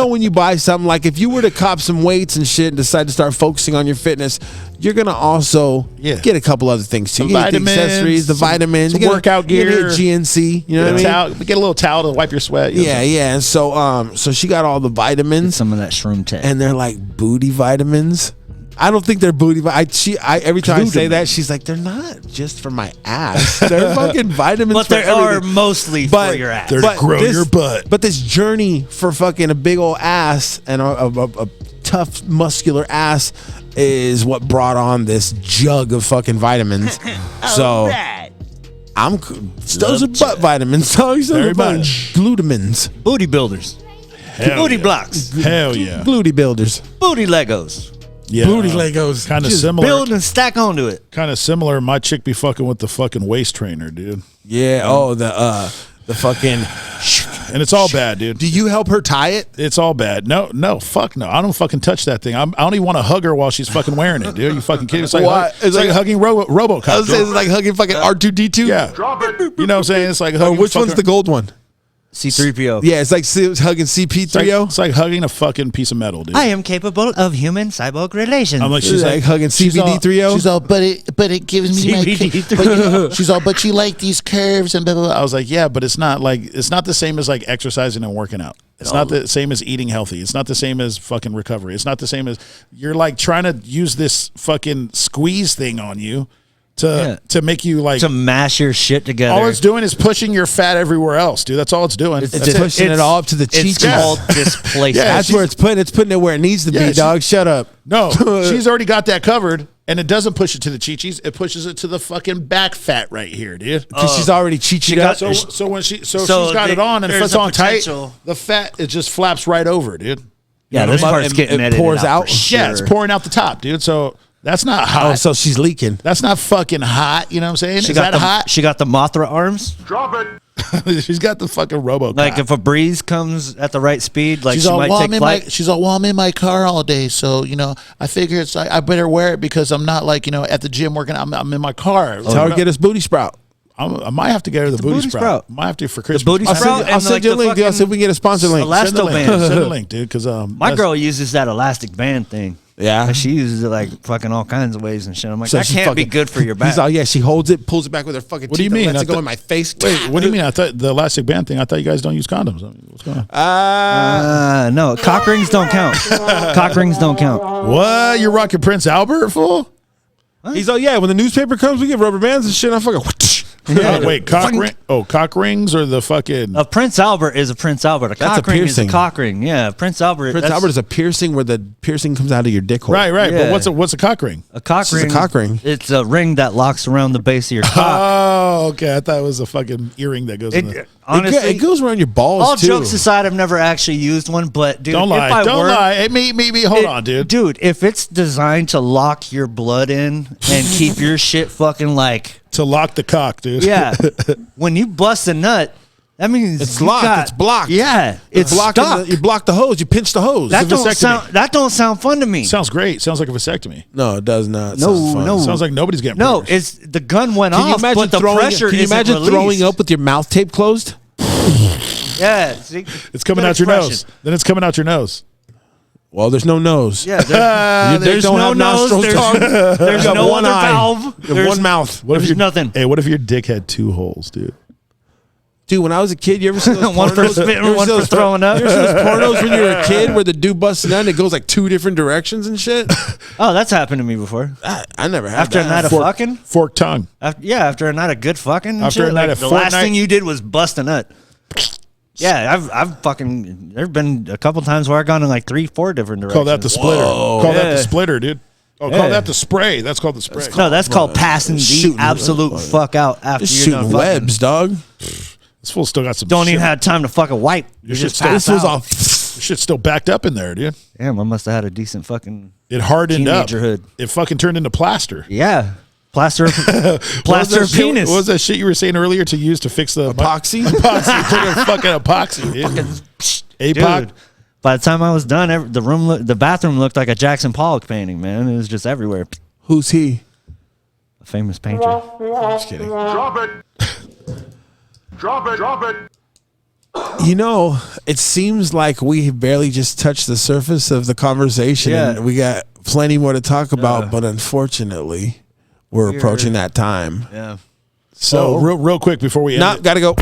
when you buy something, like if you were to cop some weights and shit and decide to start focusing on your fitness, you're gonna also get a couple other things too. Some You get the vitamins, accessories, the some- vitamins, some you get workout you get gear. GNC. You know what I Get mean? a towel, get a little towel to wipe your sweat. you know what I'm Yeah. And so she got all the vitamins, Some of that shroom tech. and they're like booty vitamins. I don't think they're booty. Every time I say that, she's like, they're not just for my ass. They're fucking vitamins. but for they are everything. mostly But for your ass. They're to grow your butt. But this journey for fucking a big old ass and a tough muscular ass is what brought on this jug of fucking vitamins. So those are butt vitamins. Very much. Glutamins. Booty builders, Hell booty yeah. blocks, Hell yeah. Booty builders. booty Legos. Yeah. Booty Legos. Kind of Just similar. build and stack onto it. Kind of similar. My chick be fucking with the fucking waist trainer, dude. Yeah. Oh, the fucking. And it's all bad, dude. Do you help her tie it? It's all bad. No, fuck no. I don't fucking touch that thing. I don't even want to hug her while she's fucking wearing it, dude. You fucking kidding? It's like, What? it's like hugging RoboCop. I was saying dude. it's like hugging fucking R2D2. Yeah. Drop it. You know what I'm saying? It's like Oh, hugging which one's the gold one? C-3PO. Yeah, it's like hugging CP3O. It's like hugging a fucking piece of metal, dude. I am capable of human cyborg relations. I'm like, She's she's like like, hugging CBD3O. She's all, but it gives me my. CBD3. But, you know, she's all, but you like these curves and blah blah blah. I was like, yeah, but it's not the same as like exercising and working out. It's not the same as eating healthy. It's not the same as fucking recovery. It's not the same as you're like trying to use this fucking squeeze thing on you to make you like to mash your shit together. all it's doing is pushing your fat everywhere else, dude. That's all it's doing. It's That's just it. pushing it all up to the It's cheeks. called displacement. Yeah, That's where it's putting. It's putting it where it needs to Yeah, be, she's- dog. Shut up. No, she's already got that covered, and it doesn't push it to the chi-chis. It pushes it to the fucking back fat right here, dude. Because she's already cheated got- up. So when she's So got it on and if there's it's a on tight, potential- the fat it just flaps right over, dude. Yeah, know this what I mean? part's It- getting it edited pours out. for Yeah, it's sure. pouring out the top, dude. So that's not Oh, hot. so she's leaking. That's not fucking hot. You know what I'm saying? She Is got that hot? She got the Mothra arms. Drop it. She's got the fucking RoboCop. Like if a breeze comes at the right speed, like She's she all, might well, take flight. she's all, well, I'm in my car all day, so you know, I figure it's like I better wear it because I'm not like at the gym working. I'm in my car. Tell her get us booty sprout. I might have to get her the booty booty sprout. sprout. Might have to for Christmas. booty I'll sprout. send, I'll and, send like, you a the link, dude. I'll see if we can get a sponsor link. Elastic- Send the link. Elastoband. Send the link, dude. Because My girl uses that elastic band thing. Yeah. And she uses it like fucking all kinds of ways and shit. I'm like, So that she can't be fucking- good for your back. He's all, yeah, she holds it, pulls it back with her fucking What do you teeth and mean? lets I it go thought- in my face. Wait, what do you mean? I thought the elastic band thing. I thought you guys don't use condoms. I mean, what's going on? No, cock rings don't count. Cock rings don't count. What? You're rocking Prince Albert, fool? He's all, yeah, when the newspaper comes, we get rubber bands and shit. I fucking Wait, cock ring? Oh, cock rings or the fucking? A Prince Albert is a Prince Albert. A That's a cock ring is a piercing. cock ring. Yeah, Prince Albert. Prince that's Albert is a piercing where the piercing comes out of your dick hole. Right. Yeah. But what's a cock ring? a cock This is a ring. cock ring. It's a ring that locks around the base of your cock. Oh, okay. I thought it was a fucking earring that goes in the. Honestly, it goes around your balls all too. jokes aside, I've never actually used one. But dude, Don't if lie. I Don't were, lie. Hey, me. Hold on, dude. Dude, if it's designed to lock your blood in and keep your shit fucking like, To lock the cock, dude. yeah, when you bust a nut, that means It's you locked. got- It's blocked. Yeah, it's blocking stuck. you block the hose. You pinch the hose. that It's a don't vasectomy. sound. That don't sound fun to me. Sounds great. Sounds like a vasectomy. no, it does not. No, Sounds fun. no. Sounds like nobody's getting. No, preggers. it's the gun went Can you off, imagine but the throwing? pressure Can you isn't imagine released. throwing up with your mouth tape closed? Yeah, see, It's coming good out your expression. nose. Then it's coming out your nose. Well, there's no nose. Yeah, You there's don't no have nose. nostrils, There's, dog. there's got no one other eye. valve. You have There's one mouth. What if There's your nothing. Hey, what if your dick had 2 holes, dude? Dude, when I was a kid, you ever see those One for pornos? spitting, You ever one see for those- throwing up. You ever see those pornos when you were a kid where the dude busts a nut and it goes like 2 different directions and shit? Oh, that's happened to me before. I never had After a that. night of fucking. Forked tongue. After a night of good fucking. And After shit, a night like, of the last Fortnite? thing you did was bust a nut. Yeah, I've fucking. There've been a couple times where I've gone in like 3-4 different directions. Call that the splitter. Call that Yeah. the splitter, dude. Oh, Yeah. call that the spray. That's called the spray. No, that's called passing the shooting- absolute fuck out after Just you're done shooting fucking. webs, dog. This fool still got some. Don't shit. even have time to fucking wipe. You shit's just still- pass This was out. all. This shit's still backed up in there, dude. Damn, I must have had a decent fucking. It hardened up. Teenagerhood. It fucking turned into plaster. Yeah, plaster of penis. What was that shit you were saying earlier to use to fix the Epoxy? Epoxy. Put in fucking epoxy, dude. APOC. Dude, by the time I was done, the bathroom looked like a Jackson Pollock painting. Man, it was just everywhere. Who's he? A famous painter. Just kidding. Drop it. Drop it. Drop it. You know, it seems like we barely just touched the surface of the conversation. Yeah. And we got plenty more to talk about, but unfortunately, we're approaching that time. Yeah. So, Oh, real quick before we end nah, it, gotta go.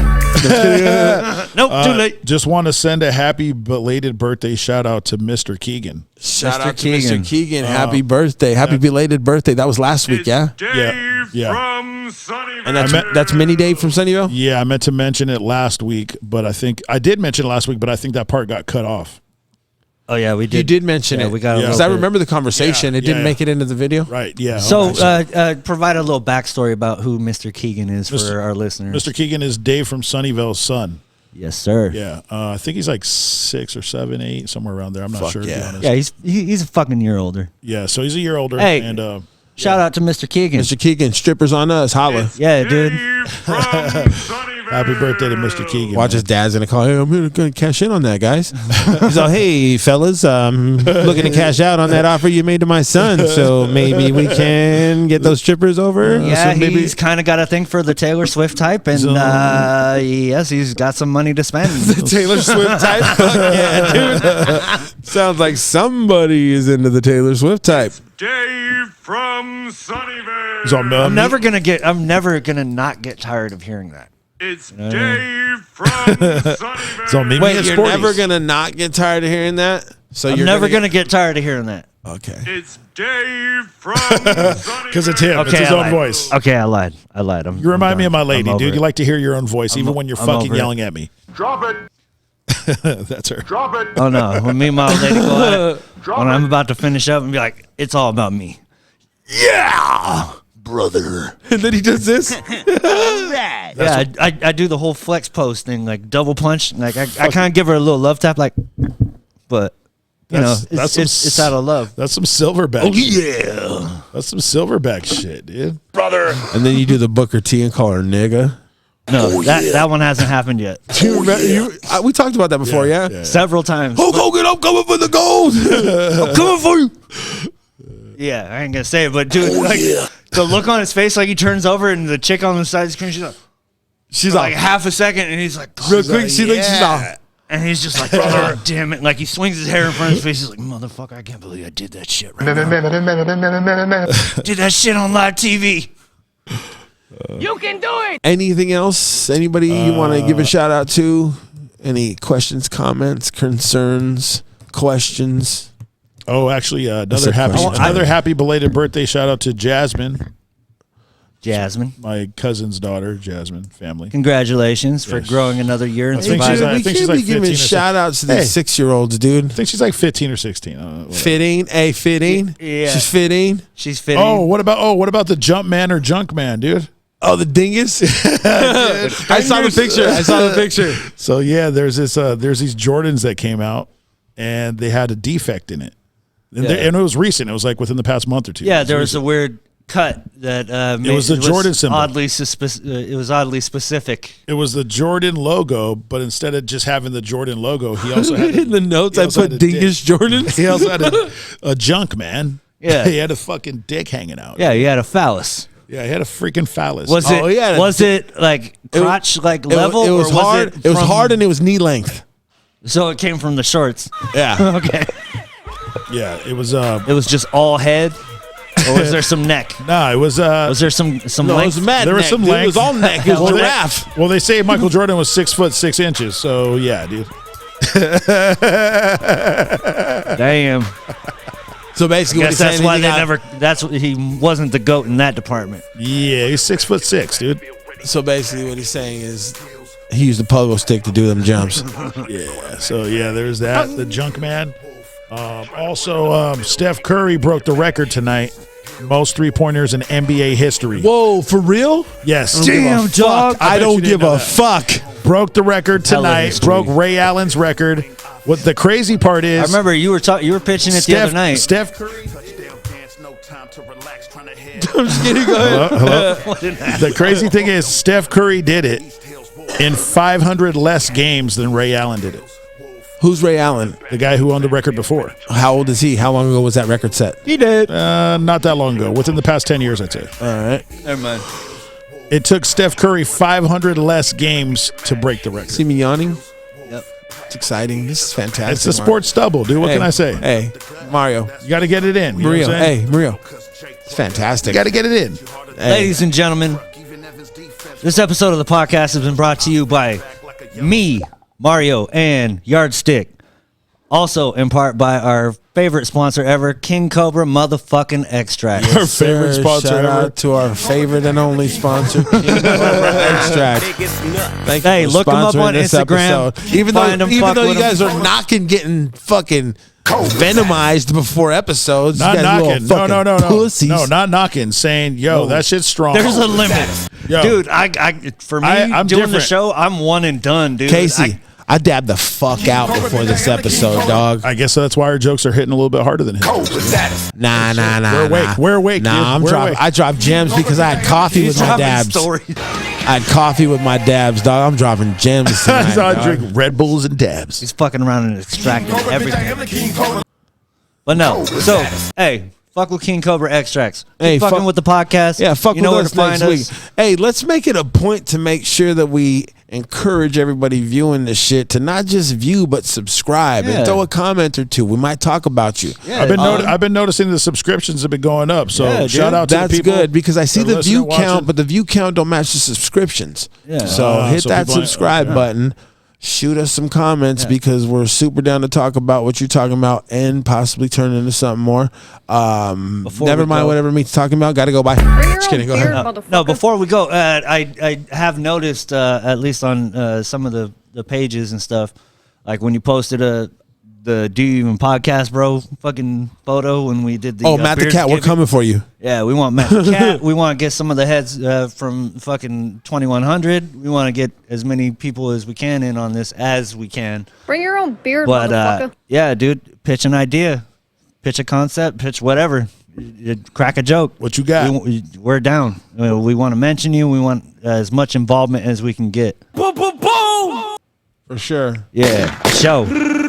Nope, too late. just want to send a happy belated birthday shout out to Mr. Keegan. Shout Mr. out to Keegan. Mr. Keegan. Happy birthday. Happy belated birthday. That was last week, It's yeah? Dave Yeah. from Sunnyvale. And that's Mini Dave from Sunnyvale? Yeah, I meant to mention it last week, but I think I did mention it last week, but I think that part got cut off. Oh yeah, we did. You did mention Yeah, it. we got a Because little I bit. remember the conversation. Yeah, It didn't yeah. make it into the video. Right? Yeah. So, okay. provide a little backstory about who Mr. Keegan is for our listeners. Mr. Keegan is Dave from Sunnyvale's son. Yes, sir. Yeah, I think he's like 6 or 7, 8, somewhere around there. I'm not Fuck sure. To be yeah. honest. Yeah, he's a fucking year older. Yeah, so he's a year older. Hey. And Shout out to Mr. Keegan. Mr. Keegan, strippers on us. Holla. Yeah, dude. Dave from Sunnyvale. happy birthday to Mr. Keegan. Watch his dad's gonna call. Hey, I'm gonna cash in on that, guys. He's like, hey, fellas, looking to cash out on that offer you made to my son. So maybe we can get those strippers over. Yeah, so maybe he's kind of got a thing for the Taylor Swift type, and yes, he's got some money to spend. Taylor Swift type. Fuck yeah, dude. Sounds like somebody is into the Taylor Swift type. Dave from Sunnyvale. He's all, I'm never gonna not get tired of hearing that. It's Dave from Sunnyvale. It's on me. Wait, and you're Sporties. never gonna not get tired of hearing that. So I'm you're never gonna get tired of hearing that. Okay. It's Dave from Sunnyvale. Because it's him. Okay, it's his I own lied. voice. Okay, I lied. You remind me of my lady, dude. You like like to hear your own voice, even when you're I'm fucking over it. yelling at me. Drop it. That's her. Drop it. Oh no! When me and my old lady go at it, Drop when it. I'm about to finish up and be like, "It's all about me." Yeah, brother. And then he does this. Yeah, I do the whole flex pose thing, like double punch. Like I kind of give her a little love tap, like, but you know, That's- it's out of love. That's some silverback. Oh, yeah. That's some silverback shit, dude. And then you do the Booker T and call her nigga. No, that one hasn't happened yet. We talked about that before, yeah? Several times. Hulk Hogan, I'm coming for the gold. I'm coming for you. Yeah, I ain't gonna say it, but dude, like the look on his face, like he turns over and the chick on the side of the screen, she's like half a second, and he's like, Real quick, she thinks she's off. and he's just like, God damn it! Like he swings his hair in front of his face. He's like, motherfucker, I can't believe I did that shit right now. Did that shit on live TV. You can do it. Anything else? Anybody you want to give a shout out to? Any questions, comments, concerns, questions? Oh, actually, That's a question. another happy belated birthday shout out to Jasmine. Jasmine. My cousin's daughter, Jasmine, family. Congratulations for growing another year and I think Dude, she's surviving. like- we think can't she's be like giving 15 or shout outs to these Hey. 6-year-olds, dude. I think she's like 15 or 16. Whatever. Fitting, hey, fitting. Yeah. She's fitting. She's fitting. Oh, what about the jump man or junk man, dude? Oh, the dingus. I saw the picture. So yeah, there's these Jordans that came out, and they had a defect in it, and, and it was recent. It was like within the past month or two. Yeah, It there was a weird cut that was the Jordan symbol. It was oddly specific. It was the Jordan logo, but instead of just having the Jordan logo, he also had In the notes, he I also put had a dingus dick. Jordan. He also had a junk man. Yeah. He had a fucking dick hanging out. Yeah, you had a phallus. Yeah, he had a freaking phallus. Was Oh, it? yeah. Was it like crotch like level? It was or hard. Was It was from- hard and it was knee length. So it came from the shorts. Yeah. Okay. Yeah, it was. It was just all head, or was there some neck? Nah, it was. Was there some No, it length? was mad There was neck, some dude. It length. was all neck. It was Well, they- giraffe. Well, they say Michael Jordan was 6'6". So yeah, dude. Damn. So basically, what Guess he's saying that's is why he they got- never. That's what he wasn't the goat in that department. Yeah, he's 6'6", dude. So basically, what he's saying is he used a pogo stick to do them jumps. Yeah. So yeah, there's that. The junk man. Also, Steph Curry broke the record tonight. Most 3-pointers in NBA history. Whoa, for real? Yes. Damn, dog. I bet don't you didn't give know a that. fuck. Broke the record Hella tonight. history. Broke Ray Allen's record. What the crazy part is, I remember you were pitching it the other night. Steph Curry. I'm just kidding. Go ahead. Hello? The crazy thing is, Steph Curry did it in 500 less games than Ray Allen did it. Who's Ray Allen? The guy who owned the record before. How old is he? How long ago was that record set? He did. Not that long ago. Within the past 10 years, I'd say. All right. Never mind. It took Steph Curry 500 less games to break the record. See me yawning? Yep. It's exciting. This is fantastic. It's the sports double, dude. What Hey, can I say? Hey, Mario. You got to get it in. You know what Mario. I'm saying? Hey, Mario. It's fantastic. You got to get it in. Hey. Ladies and gentlemen, this episode of the podcast has been brought to you by me, Mario, and Yardstick. Also, in part by our favorite sponsor ever, King Cobra motherfucking Extract. Our favorite Sir, sponsor shout ever. out to our favorite and only sponsor, King Cobra Extract. Thank you Hey, for look 'em up sponsoring on this Instagram. episode. Even though Find 'em, fuck you with guys 'em. are knocking, getting fucking venomized before episodes, Not you guys little knocking. No, fucking no. pussies. No, not knocking. Saying, yo, that shit's strong. There's a limit. Yo. Dude, for me, I'm doing the different. show, I'm one and done, dude. Casey, I dabbed the fuck out before this episode, dog. I guess that's why our jokes are hitting a little bit harder than his. Nah. We're awake. We're awake, dude. Nah, We're awake. I dropped gems because I had coffee He's with my dropping dabs. stories. I had coffee with my dabs, dog. I'm dropping gems tonight, So I dog. drink Red Bulls and dabs. He's fucking around and extracting everything. But no, so, hey, fuck with King Cobra Extracts. Keep Hey, fucking fuck- with the podcast. Yeah, fuck you know with where us to find next week. us. Hey, let's make it a point to make sure that we encourage everybody viewing this shit to not just view but subscribe Yeah. and throw a comment or two. We might talk about you. Yeah, I've been noticing the subscriptions have been going up. So Yeah, dude. shout out to That's the people. good because I see that are the listening view and watching. count, but the view count don't match the subscriptions. Yeah. So hit so that people- subscribe yeah. button. Shoot us some comments because we're super down to talk about what you're talking about and possibly turn into something more. Before Never we mind go- whatever Meat's talking about. Got to go. Bye. Bring your Just own kidding. Go beer, ahead. motherfucker. No, before we go, I have noticed, at least on some of the pages and stuff, like when you posted the Do You Even Podcast Bro fucking photo when we did the Oh, Matt the beer Cat, we're giving. coming for you. Yeah, we want Matt the Cat. We want to get some of the heads from fucking 2100. We want to get as many people as we can in on this as we can. Bring your own beer, But motherfucker. yeah, dude, pitch an idea, pitch a concept, pitch whatever. Crack a joke. What you got? We're down. We want to mention you. We want as much involvement as we can get. For sure. Yeah, show.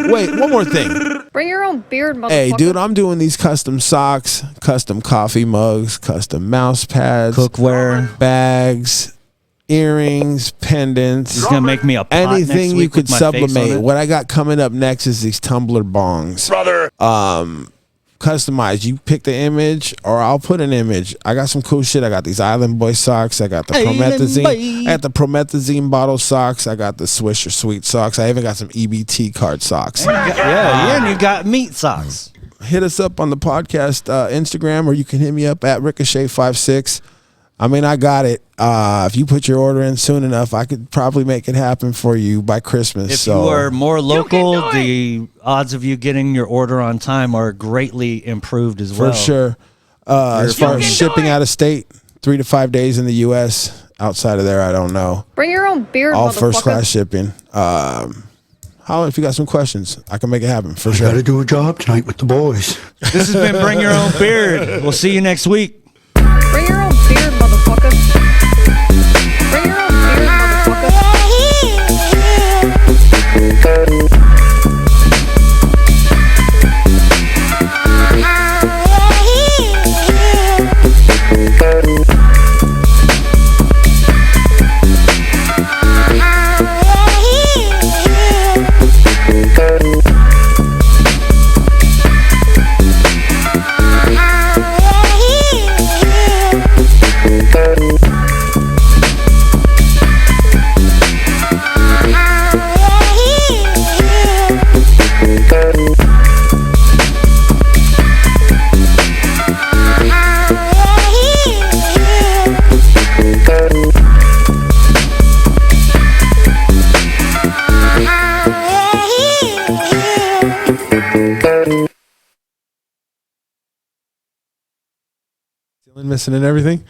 Wait, one more thing. Bring your own beard, motherfucker. Hey, dude, I'm doing these custom socks, custom coffee mugs, custom mouse pads, Cookware. bags, earrings, pendants, He's gonna make me a pot next anything you week could with my face on sublimate. it. What I got coming up next is these tumbler bongs. Brother. Customized. You pick the image, or I'll put an image. I got some cool shit. I got these Island Boy socks. I got the Island promethazine. Boy. I got the promethazine bottle socks. I got the Swisher Sweet socks. I even got some EBT card socks. Yeah, and you got meat socks. Hit us up on the podcast Instagram, or you can hit me up at Ricochet56. I mean, I got it. If you put your order in soon enough, I could probably make it happen for you by Christmas. If so you are more local, do it. the odds of you getting your order on time are greatly improved as well. for sure. As far You as can shipping do it. out of state, 3 to 5 days in the U.S. Outside of there, I don't know. Bring your own beard, All motherfucker. first class shipping. Holler if you got some questions. I can make it happen for sure. Gotta do a job tonight with the boys. This has been Bring Your Own Beard. We'll see you next week. Bring your own beard, motherfucker. Bring your own beard, motherfucker. Missing and everything.